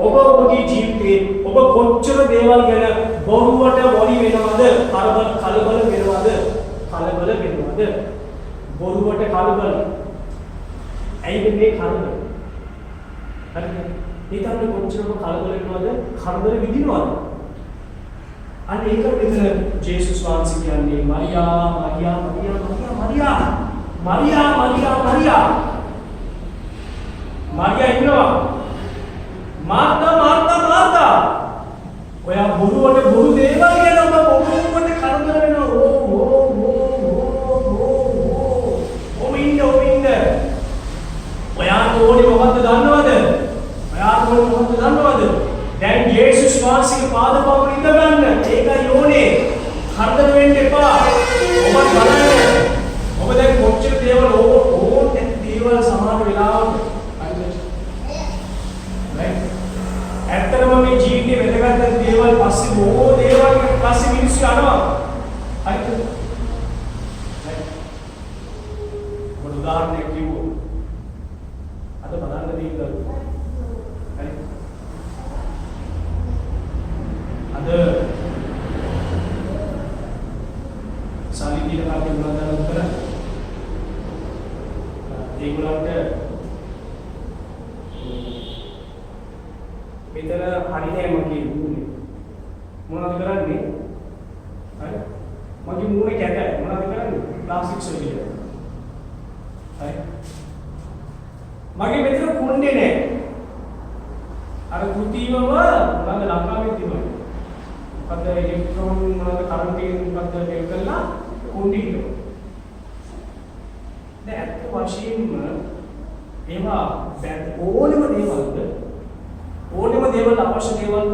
ඔබගේ ජීවිතේ ඔබ කොච්චර දේවල් ගැන බොරුවට වොරි වෙනවද? කලබල වෙනවද? බොරුවට කලබල. ඇයි මේ කලබල? හරිද? ඊටත් කොච්චර කලබල වෙනවද? කරදර විඳිනවද? අන්න ඒක විතර ජේසුස් වහන්සේ කියන්නේ මරියා ඉන්නවා. මාර්තා ඔයා බොරුවට බොරු දේවල් ගැන ඔබ බොරුවට කරදර වෙනවා. ඉන්න ඔයාට ඕනේ මොකද්ද දන්නවද? දැන් යේසුස් වහන්සේගේ පාද පවුර ඉඳ ගන්න. ඒකයි ඕනේ. හර්ධන වෙන්න එපා. පස්සේ බොහෝ දේවල් පස්සේ මිනිස්සු යනවා. හරිද? ඔබ උදාහරණයක් කිව්වොත් අද බලන්න තියෙනවා. හරි. අද සාලිතිය කාර්ය මොනවද කරන්නේ? ඒගොල්ලන්ට මෙතන හරිනේ මගේ මූණේ. මොනවද කරන්නේ? හරි. මගේ මූණේ කැටයි. මොනවද කරන්නේ? Plastic surgery. හරි. මගේ මෙතන කුණ්ඩේ නෑ. අර කෘතිමව මොනවද ලංකාවේ තිබුණේ? මොකද ඉලෙක්ට්‍රෝන මොනවද කරන්ට් එකෙන් මොකද දෙල් කරලා කුණ්ඩේ ඉන්නවා. දැන් අත් වශයෙන්ම ඒවා ඕනෙම දේවල්ද ඕනෙම දේවල් අවශ්‍ය දේවල්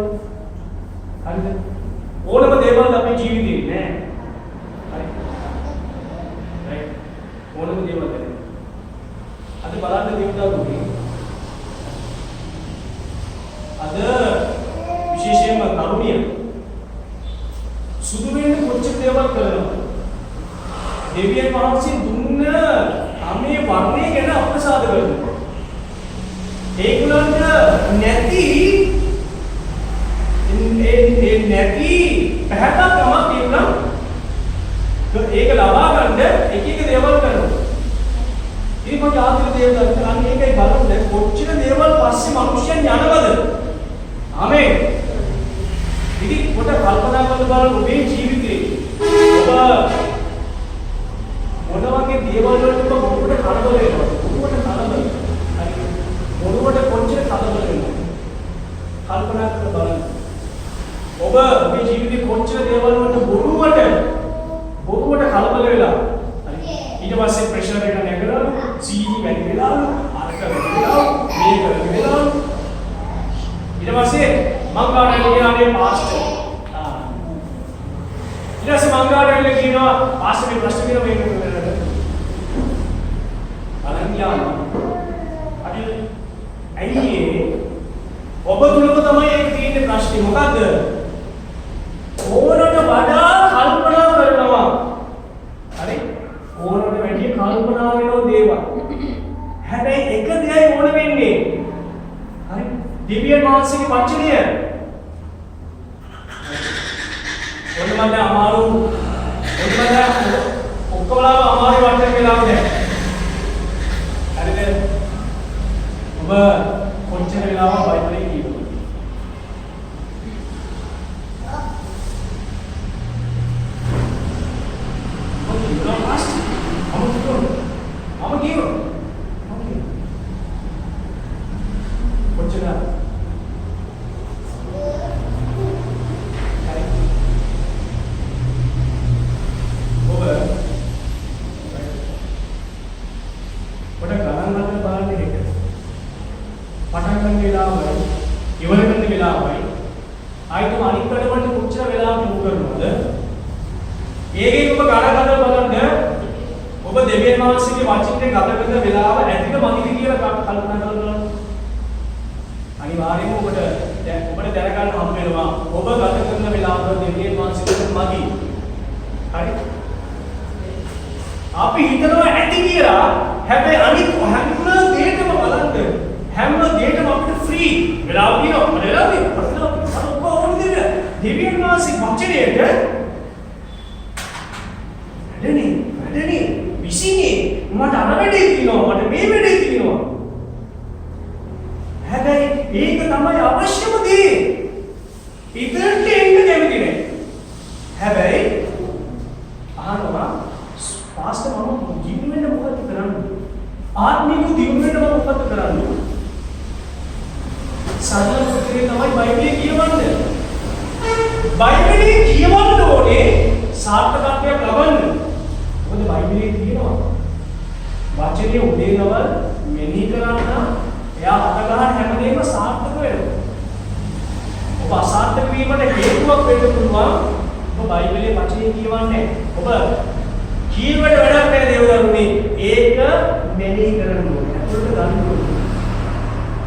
හරිද? ඕනෙම දේවල් අපේ ජීවිතේ නෑ. හරි. රයිට්. ඕනෙම දේවල් නෑ. අද බලන්න දෙවියන්ගේ අද විශේෂයෙන්ම තරුණිය සුදු වෙන්න කොච්චර දේවල් කරනවා. දෙවියන් වහන්සේ දුන්න අමේ වර්ණය ගැන අප්‍රසාද කරනවා. ඒගොල්ලන්ට නැති පැහැපත්කමක් තිබුණා. ඒක ලබා ගන්න එක දේවල් කරනවා. ඉතින් මගේ ආත්ම දේවල් අන්න ඒකයි බලන්න කොච්චර දේවල් පස්සේ මිනිස්යන් යනවද? ආමේන්. ඉතින් කොට කල්පනා කරලා බලන්න ඔබේ ජීවිතේ ඔබ මොන වගේ දේවල් වලට ඔබ මොකට කලබල වෙනවද? මොකට කලබල? හරි. මොනවට කොච්චර කලබල වෙනවද? කල්පනා කරලා බලන්න. ඔබ ඔබේ ජීවිතේ කොච්චර දේවල් වලට බොරුවට කලබල වෙලා. හරි. ඊට පස්සේ ප්‍රෙෂර් එක නැගලා සීනි වැඩි වෙලා අරක වැඩි වෙලා මේක වැඩි වෙලා ඊට පස්සේ මංගාඩේ කියලානේ පාස්ටර්. ඊට පස්සේ මංගාඩේ කියනවා පාස්ටර් මේ ප්‍රශ්න කියන මේක අනන්‍යයන් අද ඇයි ඔබ තුලම තමයි ඒක තියෙන ප්‍රශ්නේ මොකද්ද? ඕනට වඩා කල්පනා කරනවා. හරි? ඕනට වැඩි කල්පනා වෙනෝ දේවල්. හැබැයි එක දෙයයි ඕන වෙන්නේ. හරි? දිව්‍යන් වහන්සේගේ වචනය. ඔන්න මට අමාරු ඔක්කොමලාම අමාරු වටේ වෙලාව නැහැ. හරිද? ඔබ කොච්චර වෙලාව බයිබලේ කියනවද?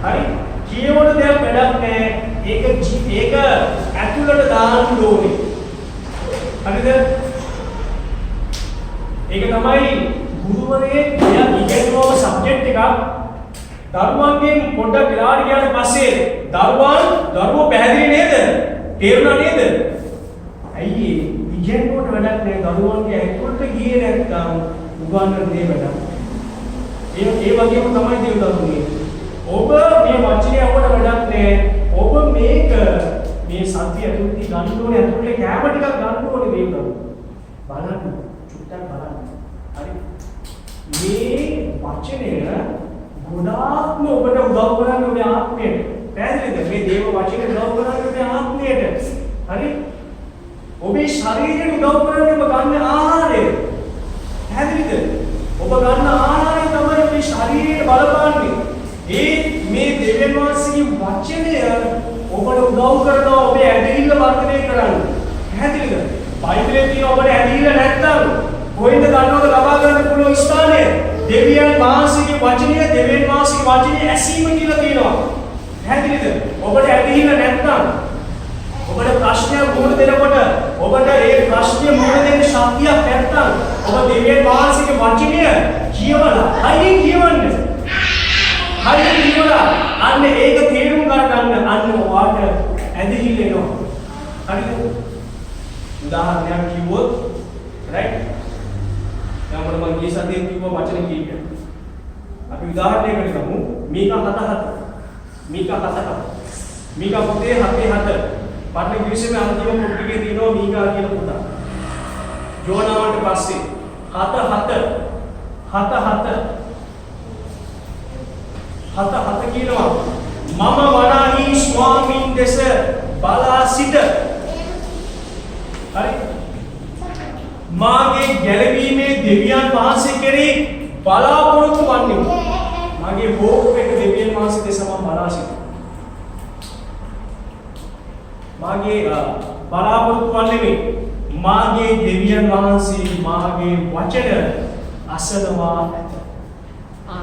හරි කියවන දෙයක් වැඩක් නැහැ ඒක ඇතුළට දාන්න ඕනේ. හරිද? ඒක තමයි ගුරුවරයෙක් ඉගෙනවම සබ්ජෙක්ට් එකක් දරුවන්ගෙන් පොඩ්ඩක් වෙලාවට ගියාට පස්සේ දරුවෝ පැහැදිලි නේද? තේරුණා නේද? ඇයි ඉගෙනුවට වැඩක් නෑ දරුවන්ගේ ඇතුළට ගියේ නැත්නම් උගන්වන්න දෙයක් වැඩක්. ඒ වගේම තමයි දෙවියන්ගේ. ඔබ මේ වචනය අපට වැඩක් නෑ. ඔබ මේ සත්‍ය ඇතුළට ගන්න ඕනේ ඇතුළට කැම ටිකක් ගන්න ඕනේ මේක. බලන්න චුට්ටක් බලන්න. හරි. මේ වචනය ගොඩාක්ම ඔබට උදව් කරන්නේ ඔබේ ආත්මයට. පැහැදිලිද? මේ දේව වචනේ උදව් කරන්නේ ඔබේ ආත්මයට. හරි? ඔබේ ශරීරයට උදව් කරන්නේ ඔබ ගන්න ආහාරය. පැහැදිලිද? ඔබ ගන්න ආහාරය තමයි ඔබේ ශරීරයට බලපාන්නේ. මේ දෙවියන් වහන්සේගේ වචනය ඔබට උදව් කරනවා ඔබේ ඇදහිල්ල වර්ධනය කරන්න. පැහැදිලිද? බයිබලයේ තියෙන ඔබට ඇදහිල්ල නැත්නම් කොහෙන්ද ගන්නවද ලබා ගන්න පුළුවන් ස්ථානය? දෙවියන් වහන්සේගේ වචනය ඇසීම කියලා තියෙනවා. පැහැදිලිද? ඔබට ඇදහිල්ල නැත්නම් ඔබට ප්‍රශ්නයක් මුහුණ දෙනකොට ඔබට ඒ ප්‍රශ්නේ මුහුණ දෙන්න ශක්තියක් නැත්නම් ඔබ දෙවියන් වහන්සේගේ වචනය කියවලා හයියෙන් කියවන්න. හයියෙන් කියවලා අන්න ඒක තේරුම් ගන්න අන්න ඔයාට ඇදහිල්ල එනවා. හරිද? උදාහරණයක් කිව්වොත් right? දැන් මම ගිය සතියේ කිව්ව වචන කීපයක්. අපි උදාහරණයකට ගමු. මීකා 7:7. මීකා පොතේ 7:7. පාඨ ඉංග්‍රීසියෙන් අන්තිම පොතේ තියෙනවා මීකා කියන පුතා. යෝනාවට පස්සේ 7:7 කියනවා මම වනාහි ස්වාමීන් දෙස බලා සිට. හරි? මාගේ ගැලවීමේ දෙවියන් වහන්සේ කෙරෙහි බලාපොරොත්තු වන්නේ. මාගේ හෝප් එක දෙවියන් වහන්සේ දෙස මම බලා සිටිනවා. මාගේ බලාපොරොත්තු වන්නේ මාගේ දෙවියන් වහන්සේ මාගේ වචන අසනවා ඇත.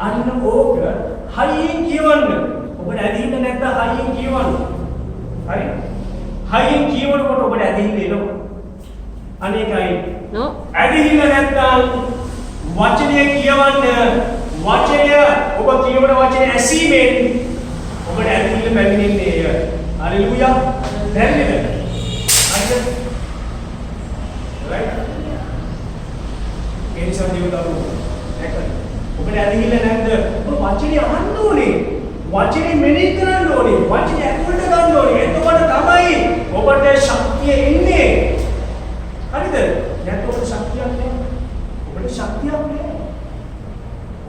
අන්න ඕක හයියෙන් කියවන්න. ඔබට ඇදහිල්ල නැත්නම් හයියෙන් කියවන්න. හරි? හයියෙන් කියවනකොට ඔබට ඇදහිල්ල එනවා. අනේකයි ඇදහිල්ල නැත්නම් වචනය කියවන්න. වචනය ඔබ කියවන වචනේ ඇසීමෙන් ඔබට ඇදහිල්ල පැමිණෙන්නේ. හalleluya. දැනෙන්නද? හරිද? right? ඒ නිසා දියුදව් නැකත් ඔබට ඇදහිල්ල නැද්ද? ඔබ වචනේ අහන්න ඕනේ. වචනේ මෙනෙහි කරන්න ඕනේ. වචනේ ඇතුළට ගන්න ඕනේ. එතකොට තමයි ඔබට ශක්තිය එන්නේ. හරිද? නැත්නම් ඔබට ශක්තියක් නැහැ. ඔබට ශක්තියක් නැහැ.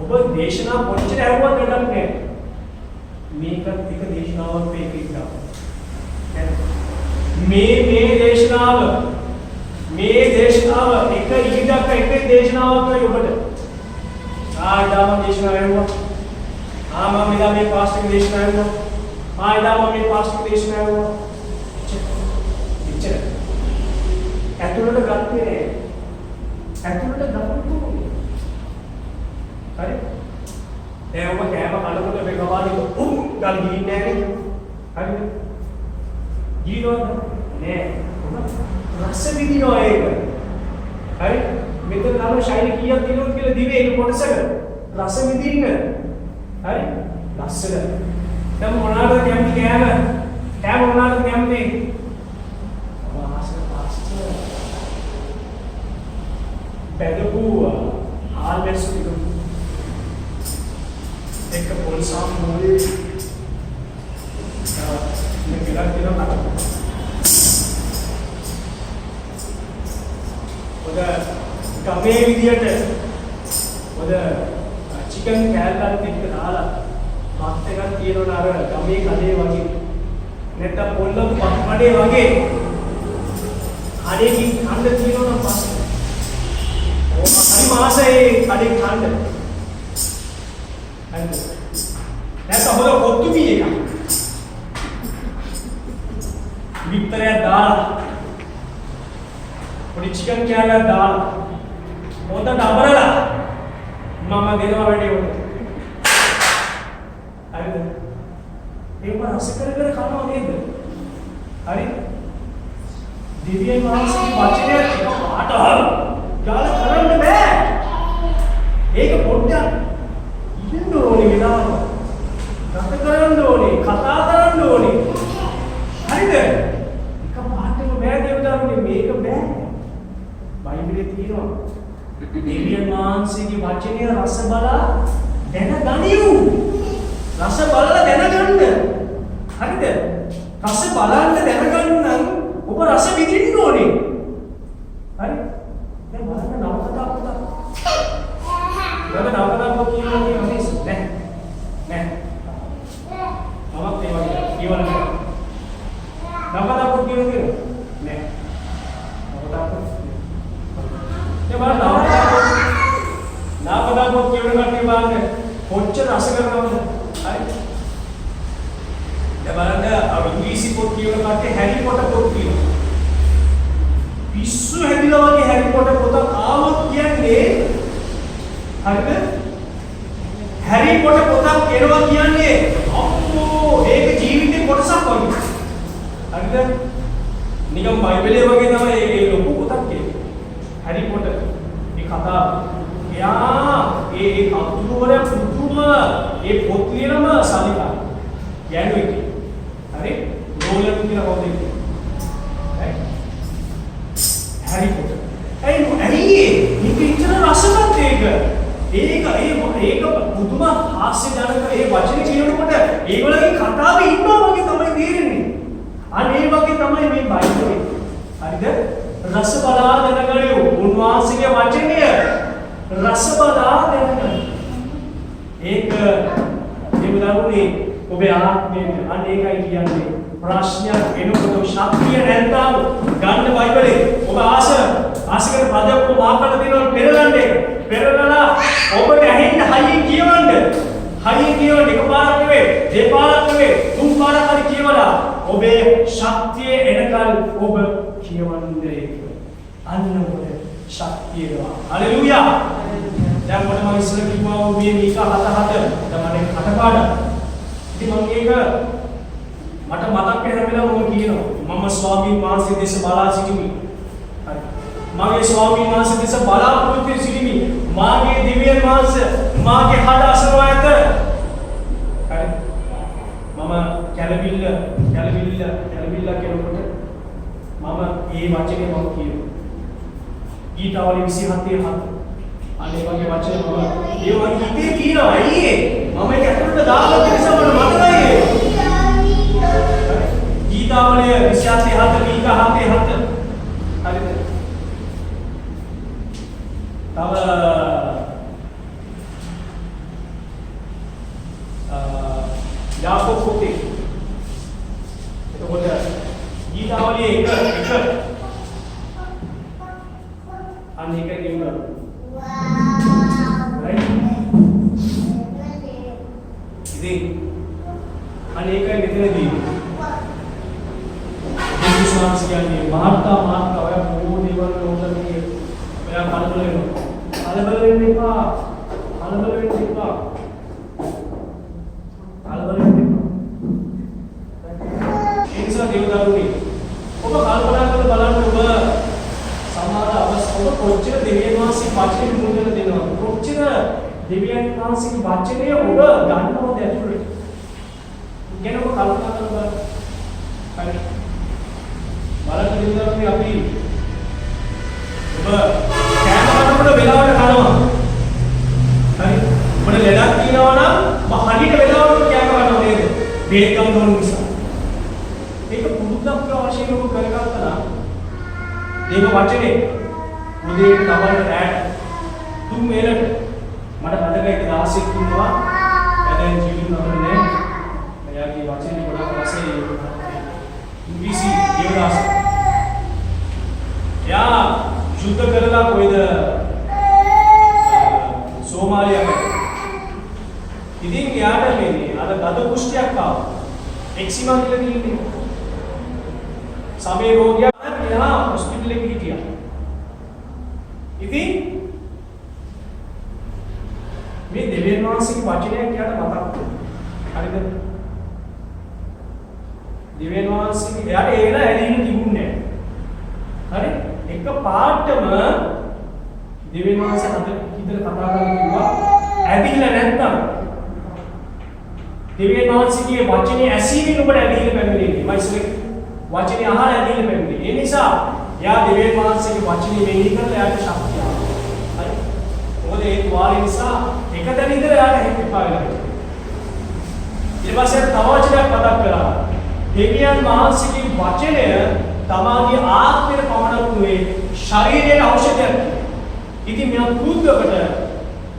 ඔබ දේශනා පොච්චර ඇහුවත් වැඩක් නැහැ. මේකත් එක දේශනාවක් මේක ඉන්නවා. මේ දේශනාව එක ඊටක එක දේශනාවක් නේ ඔබට. ආදාම දේශනාව ඇහුවා. මම මෙදා මේ පාස්ටර් දේශනාව ඇහුවා. ආදාම මේ පාස්ටර් දේශනාව ඇහුවා. ඉච්චර. ඇතුළට ගත්තේ නෑ. ඇතුළට ගත්තොත් හරි. දැන් ඔබ කෑම කනකොට මේ ගවාලේ ගල් ගිහින්නේ නෑනේ. හරිද? ජීවවද? නෑ. ඔබ රස විඳිනවා ඒක. හරි? මෙතන නම් ශෛල කීයක් තියෙනවද කියලා දිවේ ඒක කොටසක රස විඳින්න. හරි? ලස්සන. දැන් මොනවාද කැමති කෑම මොනවාද කැමති? බෙදපු ආල්මස් ටික එක පොල්සම් මොලේ මේ ගලක් තියෙනවා. ඔද ගමේ විදියට ඔද චිකන් කෑල්ලක් එක්ක දාලා මත් එකක් තියෙනවා අර ගමේ කඩේ වගේ නැත්නම් පොල්ලක් පත්කඩේ වගේ කඩේකින් කන්න තියෙනවා නම් පස්සේ හරි මාසයේ කඩේ කන්න හරි නැත්නම් හොද කොත්තු බී එකක් විතරය දාලා පොඩි චිකන් කෑල්ලක් දාලා හොඳට අබරලා මම දෙනවා වැඩි උනේ. හරිද? ඒක රස කර කර කනවා නේද? හරි? දෙවියන් වහන්සේගේ වචනය එකපාරට ගාලා කරන්න බෑ. ඒක පොඩ්ඩක් ඉන්න ඕනේ වෙලාව. ගත කරන්න ඕනේ, කතා කරන්න ඕනේ. හරිද? එකපාරටම බෑ දෙවියන්ගේ මේක බෑ. බයිබලයේ තියෙනවා. දෙවියන් වහන්සේගේ වචනය රස බලා දැනගනිව්. රස බලලා දැනගන්න. හරිද? රස බලන්න දැනගන්න නම් ඔබ රස විඳින්න ඕනේ. හරි? දැන් බලන්න නවකතා පුතා. බලන්න නවකතා පොත් කියනවා නෑ. නෑ. මමත් ඒ වගේ කියවල නෑ. නවකතා පොත් කියනවා නෑ. නවකතා පොත්. ඒ බලන්න නවකතා පොත් කියවන කට්ටිය බලන්න කොච්චර රස කරනවද? හරි? දැන් බලන්න ඉංග්‍රීසි පොත් කියවන කට්ටිය හැරි පොටර් පොත් කියනවා. පිස්සු හැදිලා වගේ හැරි පොටර් පොත ආවොත් කියන්නේ හරිද? හැරි පොටර් පොතක් කියනවා කියන්නේ අප්පෝ ඒක ජීවිතේ කොටසක් වගේ. හරිද? නිකම් බයිබලයේ වගේ තමයි ඒ ලොකු පොතක් කියන්නේ. හැරි පොටර් මේ කතාව. එයා ඒ කතුරුවරයා පුදුම ඒ පොත් ලියනම සාලිකා. යන්නේ හරි? රෝලන් කියලා කවුද කියන්නේ? හැරි පොටර්. ඇයි මේක ඉතන රසවත් ඒක පුදුම හාස්‍යජනක ඒ වචනේ කියනකොට ඒගොල්ලන්ගේ කතාවේ ඉන්නවා වගේ තමයි තේරෙන්නේ. අනේ වගේ තමයි මේ බයිබලේ. හරිද? රස බලා දැනගනිව්. උන්වහන්සේගේ වචනය රස බලා දැනගන්න. ඒක දෙවියන්ගේ ඔබේ ආත්මයෙන් අන්න ඒකයි කියන්නේ. ප්‍රශ්නයක් එනකොට ශක්තිය නැත්නම් ගන්න බයිබලේ ඔබ ආස කරන පදයක් ඔබ මාකල දෙනවා පෙරලන්න එක. පෙරලලා ඔබට ඇහෙන්න හයියෙන් කියවන්න. හයියෙන් කියවන්න එකපාරක් නෙවෙයි, දෙපාරක් නෙවෙයි, තුන් පාරක් හරි කියවලා ඔබේ ශක්තිය එනකල් ඔබ කියවන්න ඒක. අන්න ඔබට ශක්තිය එනවා. හලෙලූයා. දැන් මොන මම ඉස්සර කිව්වා ඔබේ මේක හත තමයි කටපාඩම්. ඉතින් මම ඒක මට මතක් වෙන හැම වෙලාවෙම මම කියනවා මම ස්වාමීන් වහන්සේ දෙස බලා සිටිමි. හරි. මගේ ස්වාමීන් වහන්සේ දෙස බලාපොරොත්තු සිටිමි. මාගේ දිව්‍යන් වහන්සේ මාගේ හද අසනවා ඇත. හරි. මම කැලවිල්ල කියනකොට මම මේ වචනේ මම කියනවා. ගීතාවලි 27:7. අනේ වගේ වචන මම ඒ වගේ හිතේ කියනවා. ඇයි මම ඒක ඇතුළට දාලා තියෙන නිසා මට මතකයි. ගීතාවලිය 27:7 හරිද? තව යාකෝබ් පොතේ එතකොට ගීතාවලිය එක අන්න එක කියනවා. ඉතින් අනේකයි මෙතනදී විශ්වාස කියන්නේ මාර්තා ඔය මොන දේවල් වලදී ඔයා කලබල වෙනවා. කලබල වෙන්න එපා. ඒ නිසා දේවදරුනි ඔබ කල්පනා කරලා බලන්න ඔබ සමාන අවස්ථාවක කොච්චර දෙවියන් වහන්සේ වචනේ මුදල දෙනවා. කොච්චර දෙවියන් වහන්සේගේ වචනය ඔබ ගන්නවද ඇතුළට? ගැන ඔබ කල්පනා කරලා බලන්න. බලන්න දෙවියන්ගේ අපි ඔබ කෑමකට වෙලාවට කනවා. හරි. ඔබට ලෙඩක් තියෙනවා නම් මම හරියට වෙලාවට කෑම කනවා නේද? බේත් ගන්න ඕන නිසා. ඒක පුදුද්දක් අවශ්‍යම ඔබ කරගත්තා නම් මේක වචනේ උදේ තවල් රැට තුන් වේලට මට මතකයි 16 කිව්වා දැන් ජීවිත නවරනේ. එයාගේ වචනේ ගොඩක් රසයි ඉංග්‍රීසි දේවදාස. යා යුද්ධ කරලා කොයිද සෝමාලියාවට. ඉතින් යාට මේ අර ගද කුෂ්ඨයක් ආවා. එක්සිමා කියලා කියන්නේ. සමේ රෝගියා එයා හොස්පිටල් එකේ හිටියා. ඉතින් මේ දෙවියන් වහන්සේගේ වචනයක් යාට මතක් වුණා. හරිද? දෙවියන් වහන්සේගේ එයාට ඒ වෙලාව ඇලීම තිබුණේ නැහැ. හරි? එක පාටම දෙවියන් වහන්සේ හිතට කතා කරලා කිව්වා ඇදිලා නැත්නම් දෙවියන් වහන්සේගේ වචනේ ඇසීමෙන් ඔබට ඇදහිල්ල පැමිණෙන්නේ. මම ඉස්සෙල්ලා වචනේ අහලා ඇදහිල්ල පැමිණෙන්නේ. ඒ නිසා එයා දෙවියන් වහන්සේගේ වචනේ මෙනෙහි කරලා එයාට ශක්තිය ආවා. හරි? මොකද ඒ තුවාලේ නිසා එක තැන ඉඳලා එයාට හැප්පෙපා වෙලා ඉන්නේ. ඊට පස්සේ තව වචනයක් මතක් කරා. දෙවියන් වහන්සේගේ වචනය තමාගේ ආත්මයට පමණක් නෙවෙයි ශරීරයට ඖෂධයක්. ඉතින් මෙයා පුදුකට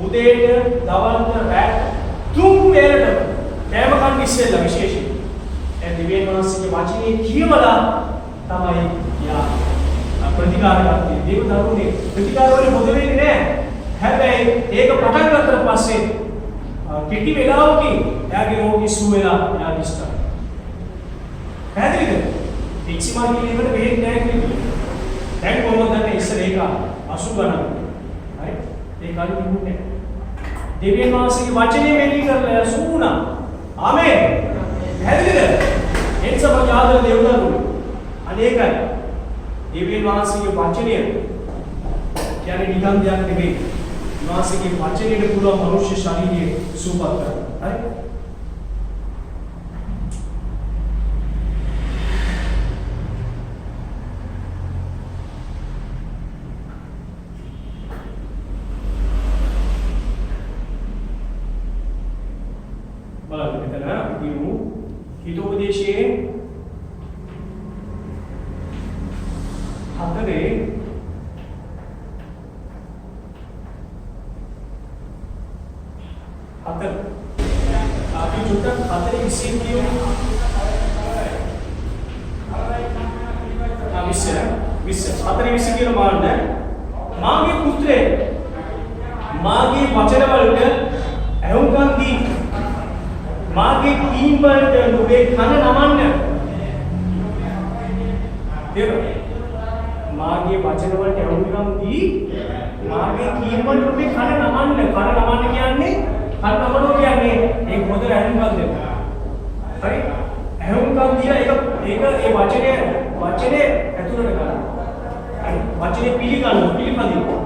උදේට දවල්ට රැට තුන් වේලට කෑම කන්න ඉස්සෙල්ලා විශේෂයෙන් ඒ දෙවියන් වහන්සේගේ වචනේ කියවලා තමයි යා ප්‍රතිකාර කරන්නේ. දේව දරුවනේ ප්‍රතිකාර වල මොද වෙන්නේ නැහැ. හැබැයි ඒක පටන් ගන්නට පස්සේ කෙටි වෙලාවකින් එයාගේ රෝගී සුව වෙලා එයා දිස්ත්‍රා. පැහැදිලිද? එක්සිමා කියනකට බෙහෙත් නැහැ කියන්නේ. දැන් කොහොමද දන්නේ ඉස්සර ඒක 80 ගණන්. හරි? ඒ කාලේ තිබුණේ නැහැ. දෙවියන් වහන්සේගේ වචනේ මෙලි කරලා සූුණා. ආමේන්. පැහැදිලිද? එනිසා මම ආදර දෙව්දරුවෝ. අනේකයි. දෙවියන් වහන්සේගේ වචනය කියන්නේ නිකන් දෙයක් නෙවෙයි. වහන්සේගේ වචනයට පුළුවන් මනුෂ්‍ය ශරීරය සූපත් කරන්න. හරි? බලන්න මෙතන අපි කියමු හිතෝපදේශයේ 4 අපි චුට්ටක් 4 20 කියමු. 20 කියන බලන්න. මාගේ පුත්‍රේ මාගේ වචන වලට ඇහුම්කන් දී මාගේ කීම් වලට නුඹේ කන නමන්න. තේරුණා? මාගේ වචන වලට ඇහුම්කන් දී මාගේ කීම් වලට නුඹේ කන නමන්න. කන නමන්න කියන්නේ කන නමනවා කියන්නේ ඒ පොතේ ඇහුම්කන් දෙන්න. හරි? ඇහුම්කන් දීලා ඒක ඒ වචනේ ඇතුළට ගන්න. හරි? වචනේ පිළිපදින්න.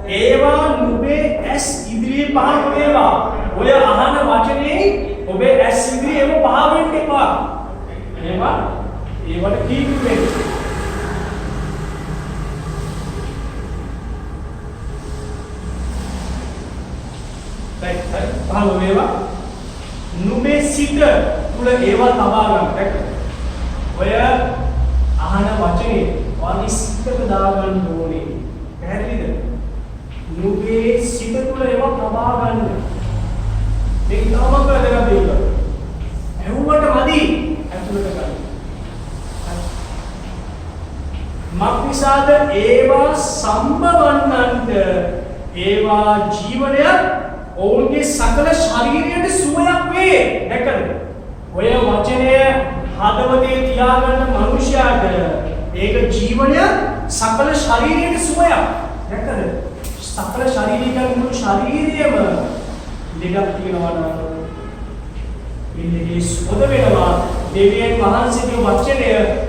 ඒවා නුඹේ ඇස් ඉදිරියේ පහළ වේවා. ඔය අහන වචනේ ඔබේ ඇස් ඉදිරියේ ඒව පහ වෙන්න එපා. ඒවට කීප වෙන්න. පහළ වේවා. නුඹේ සිත තුල ඒවා තබා ගන්න. ඔය අහන වචනේ ඔයාගේ සිතට දාගන්න ඕනේ. පැහැදිලිද? නුඹේ සිත තුළ ඒවා තබා ගන්න. මේක තමයි වැදගත් දෙයක්. ඇහුවට මදි ඇතුළට ගන්න. මක්නිසාද ඒවා සම්බවන්නන්ට ඒවා ජීවනය ඔවුන්ගේ සකල ශරීරයට සුවයක් වේ. දැක්කද? ඔය වචනය හදවතේ තියාගන්න මනුෂ්‍යයාට ඒක ජීවනය සකල ශරීරයට සුවයක්. දැක්කද? සකල ශරීරික මුළු ශරීරයම දෙයක් තියෙනවා නම් ඉන්නේ සුවද වෙනවා. දෙවියන් වහන්සේගේ වචනය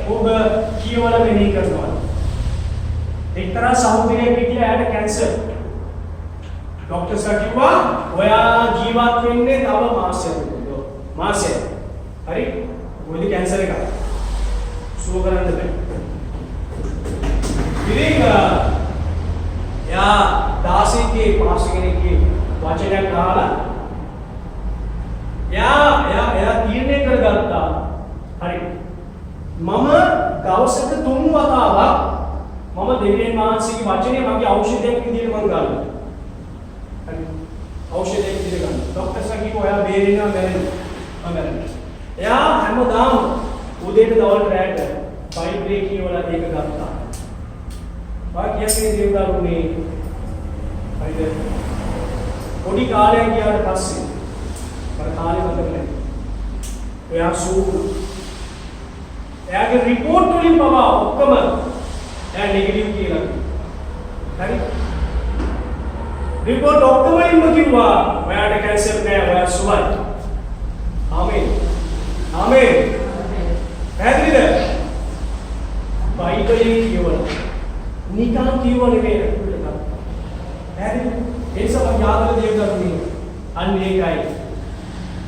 ඔබ කියවලා මෙනෙහි කරනවා. එක්තරා සහෝදරයෙක් හිටියා එයාට කැන්සර්. ડોක්ටර්ස්ලා කිව්වා ඔයා ජීවත් වෙන්නේ තව මාසයක්. හරි? මොකද කැන්සර් එක. සුව කරන්න බෑ. ඉතින් යා දාසිකේ පාස්ටර් කෙනෙක්ගේ වචනයක් අහලා එයා තීරණය කරගත්තා. හරි. මම දවසක 3 වතාවක් මම දෙවියන් වහන්සේගේ වචනේ මගේ ඖෂධයක් විදිහට මම ගන්නවා. හරි. ඖෂධයක් විදිහට ගන්නවා. ડોක්ටර්ස්ලා කිව්වා ඔයා බේරෙනවා මැරෙනවා. එයා හැමදාම උදේට දවල්ට රැට බයිබලේ කියවලා ඒක ගත්තා. වාක්‍යයේ දේවදරුනේ හරිද? පොඩි කාලයක් ගියාට පස්සේ මට කාලේ මතක නැහැ. එයා එයාගේ රිපෝට් වලින් පවා ඔක්කොම එයා නෙගටිව් කියලා. හරි? රිපෝට් ඔක්කොම වලින්ම කිව්වා ඔයාට කැන්සර් නෑ ඔයා සුවයි. ආමේන්. ආමේන්. බයිබලයේ කියවන නිකන් කියව නෙමෙයි අකුලට ගන්න. හරි? ඒ සම යාදල දේවදත්නි අන්න ඒකයි.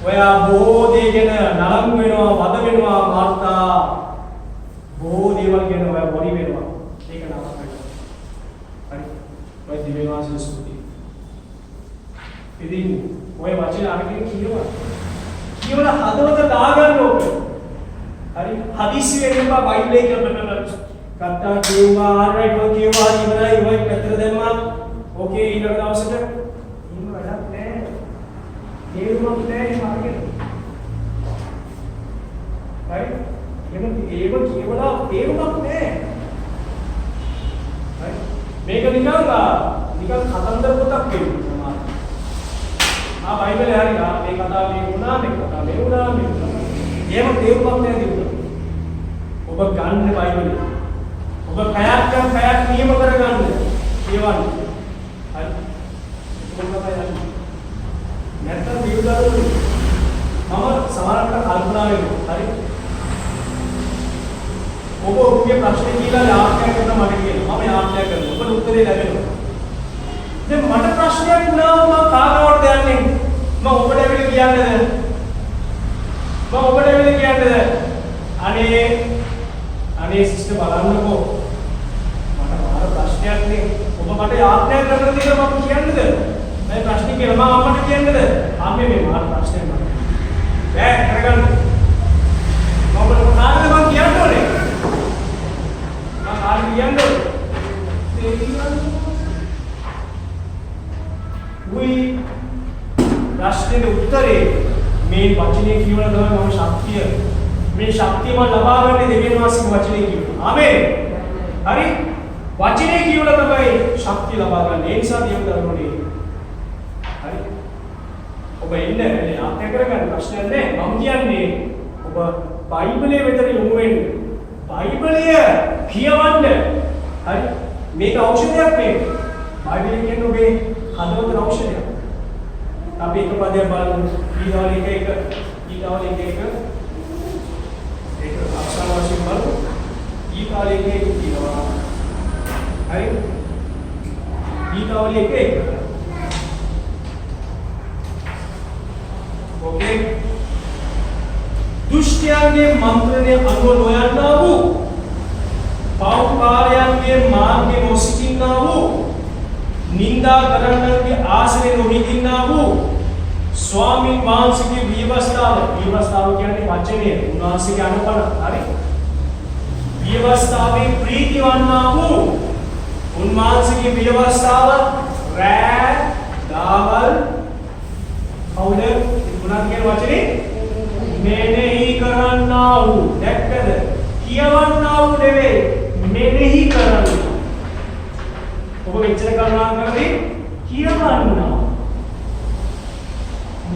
ඔයා බොහෝ දේ ගැන නරම් වෙනවා, වද වෙනවා මාර්තා. බොහෝ දේවල් ගැන ඔයා බොරි වෙනවා. ඒක නරක වෙනවා. හරි? ඔය දිව්‍යවාස ස්තුතියි. ඉතින් ඔය වචන අරගෙන කියවන හදවත දාගන්න ඕක. හරි? හදිස්සි වෙන්න එපා බයිබලයේ කතා කියවා ආරයි ඔය කියවා ඉවරයි ඔය පැත්තට දැම්මා. ඕකේ ඊළඟ දවසට ඉන්න වැඩක් නැහැ. තේරුමක් නැහැ මේ මාර්ගෙට. හරි? ඒක කියවලා තේරුමක් නැහැ. හරි? මේක නිකන් කතන්දර පොතක් කියනවා. බයිබලේ හරි මේ කතාව මේ වුණා මේ කතාව මේ වුණා මේ වුණා. එහෙම තේරුමක් නැහැ දිනුවා. ඔබ ගන්න බයිබලේ. ඔබ පැයක් නියම කරගන්න. කියවන්න. හරි. කොහොමද බලන්නේ? නැත්නම් විවිධාරු මම සමහරකට කල්පනා වෙනවා. හරි. ඔබ ඔබගේ ප්‍රශ්නේ කියලා යාඥා කරන මට කියනවා. මම යාඥා කරනවා. ඔබට උත්තරේ ලැබෙනවා. දැන් මට ප්‍රශ්නයක් වුණාම මම කාටවටද යන්නේ? මම ඔබට ඇවිල්ලා කියන්නද? අනේ සිස්ටර් බලන්නකෝ. මට මාර ප්‍රශ්නයක් නේ. ඔබ මට යාඥා කරන දේ මම කියන්නද? මේ ප්‍රශ්නේ කියලා මම අම්මට කියන්නද? අම්මේ මේ මාර ප්‍රශ්නයක් මට. බෑ කරගන්න. මම කාටද මම කියන්න ඕනේ? මම කාටද කියන්න ඕනේ? ප්‍රශ්නෙට උත්තරේ මේ වචනේ කියවන ගමන් මම මේ ශක්තිය මම ලබා ගන්න දෙවියන් වහන්සේගේ වචනේ කියනවා. ආමේන්. හරි? වචනේ කියවල තමයි ශක්තිය ලබා ගන්න. ඒ නිසා දේවදරුවනේ. හරි? ඔබ ඉන්නේ ආත්‍ය කරගන්න ප්‍රශ්නයක් නැහැ. මම කියන්නේ ඔබ බයිබලයේ වෙතට යොමු වෙන්න. බයිබලය කියවන්න. හරි? මේක ඖෂධයක් මේක. බයිබලය කියන්නේ ඔබේ හදවතේ ඖෂධයක්. අපි එක පදයක් බලමු. ඊළඟ එක ඒක අක්ෂර වශයෙන් බලමු. ඊළඟ එක කියනවා. හරි? ඊළඟ එක ඕකේ. දුෂ්ටයන්ගේ මන්ත්‍රණය අනුව නොයන්නා වූ පෞකාරයන්ගේ මාර්ගයේ නොසිටින්නා වූ නින්දා කරන්නන්ගේ ආශ්‍රය නොහිදින්නා වූ ස්වාමීන් වහන්සේගේ විවස්ථාව කියන්නේ වචනය උන්වහන්සේගේ අනුපන හරි විවස්ථාවේ ප්‍රීති වන්නා වූ උන්වහන්සේගේ විවස්ථාව රෑ දාවල් කවුද උනා කියන වචනේ මෙනෙහි කරන්නා වූ දැක්කද කියවන්නා වූ නෙවෙයි මෙනෙහි කරන්නා ඔබ මෙච්චර කරුණා කරන්නේ කියවන්නා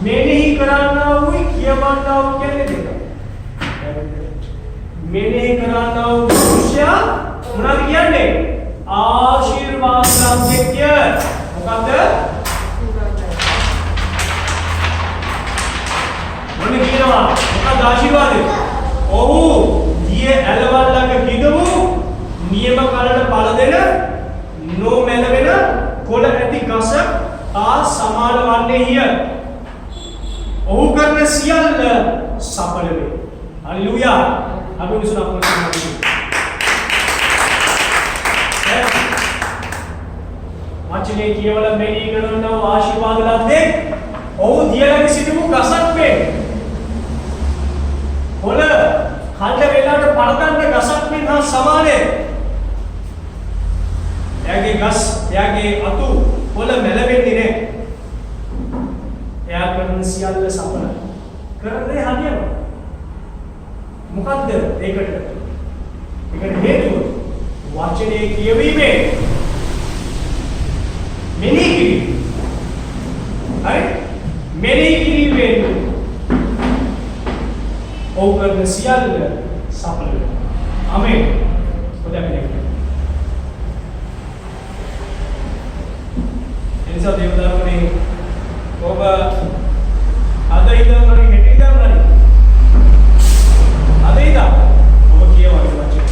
මෙනෙහි කරන්නා වූ කියවන්නා වූ කියන්නේ දෙක මෙනෙහි කරන්නා වූ පුරුෂයා මොනවද කියන්නේ ආශිර්වාද සම්ප්‍රත්‍ය මොකද්ද මොන කියනවා මොකක්ද ආශිර්වාදය ඔහු දිය ඇලවල්ලක කිදමු නියම කලට පළ දෙන නොමැලවෙන කොළ ඇති ගස ආ සමාන වන්නේය. ඔහු කරන සියල්ල සඵල වේ. හalleluya. අපි විශ්වාස කරනවා. වචනේ කියවල මෙහි කරනවා ආශිර්වාද ලද්දේ ඔහු දියලක සිටමු ගසක් වේ. කොළ කල්ල වේලාවට පරදන්න ගසක් වේ හා සමානයි. එයාගේ අතු පොළ මැලවෙන්නේ නැහැ. එයා කරන සියල්ල සඵල. කරන්නේ හරියම. මොකද්ද ඒකට? ඒකට හේතුව වචනේ කියවීමේ මෙනෙහි කිරීම. හරි? මෙනෙහි කිරීමෙන් ඔව් කරන සියල්ල සඵල වෙනවා. ආමේන්. හොඳයි. එනිසා දේවදරුවනේ ඔබ අද ඉඳන් හරි හෙට ඉඳන් හරි අද ඉඳන් ඔබ කියවන්න වචන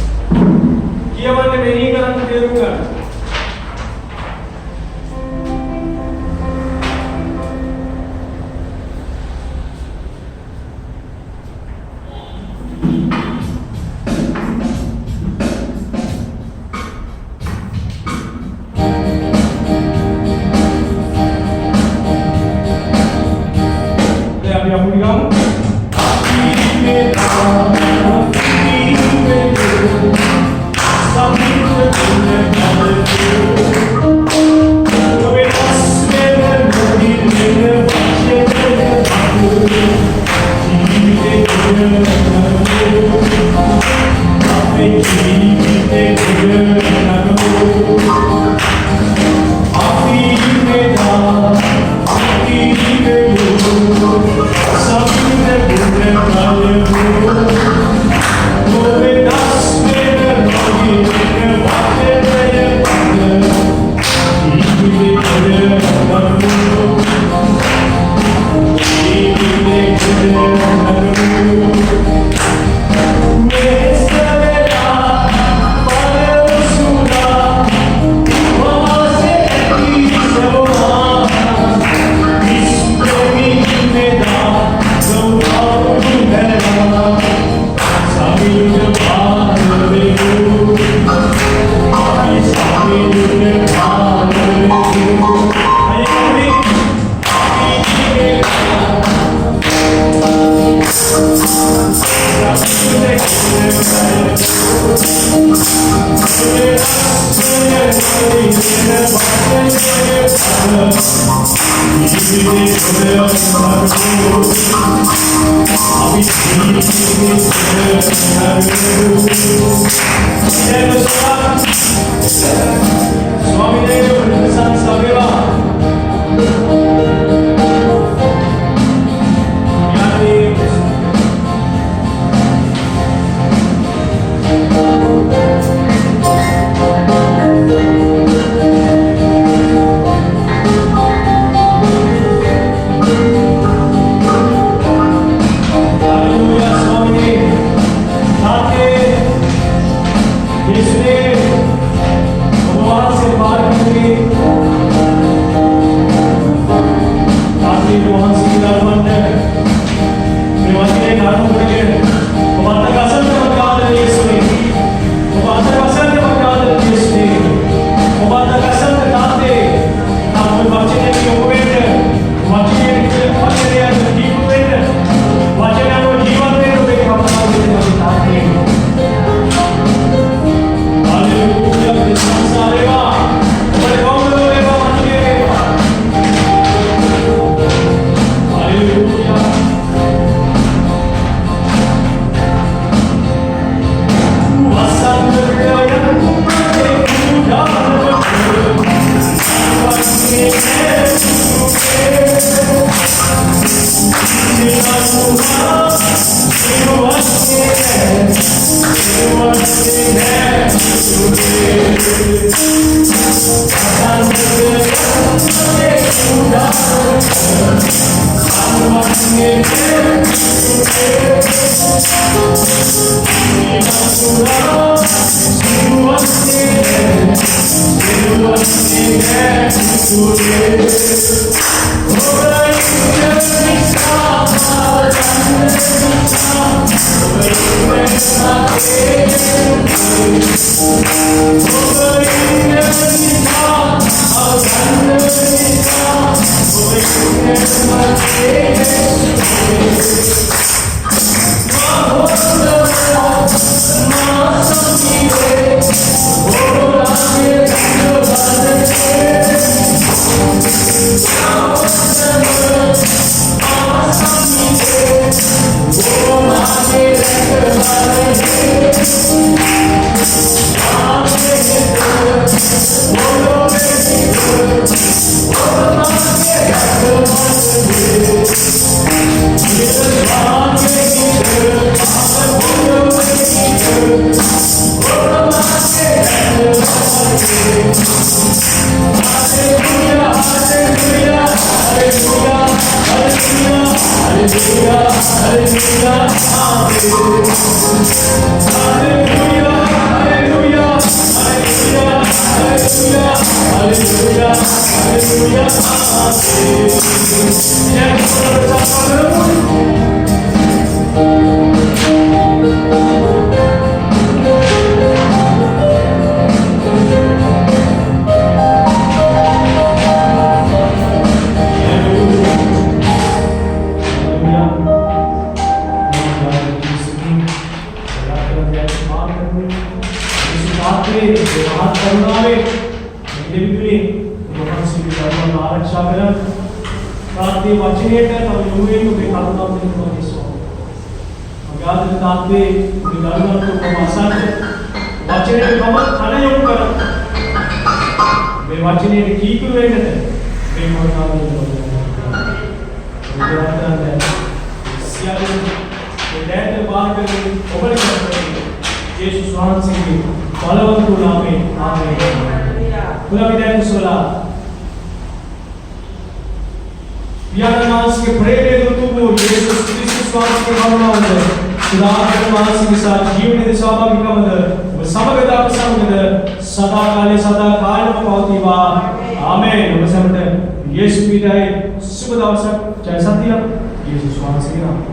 Yesus pidai, sudah awesome, jadi satya, Yesus wahai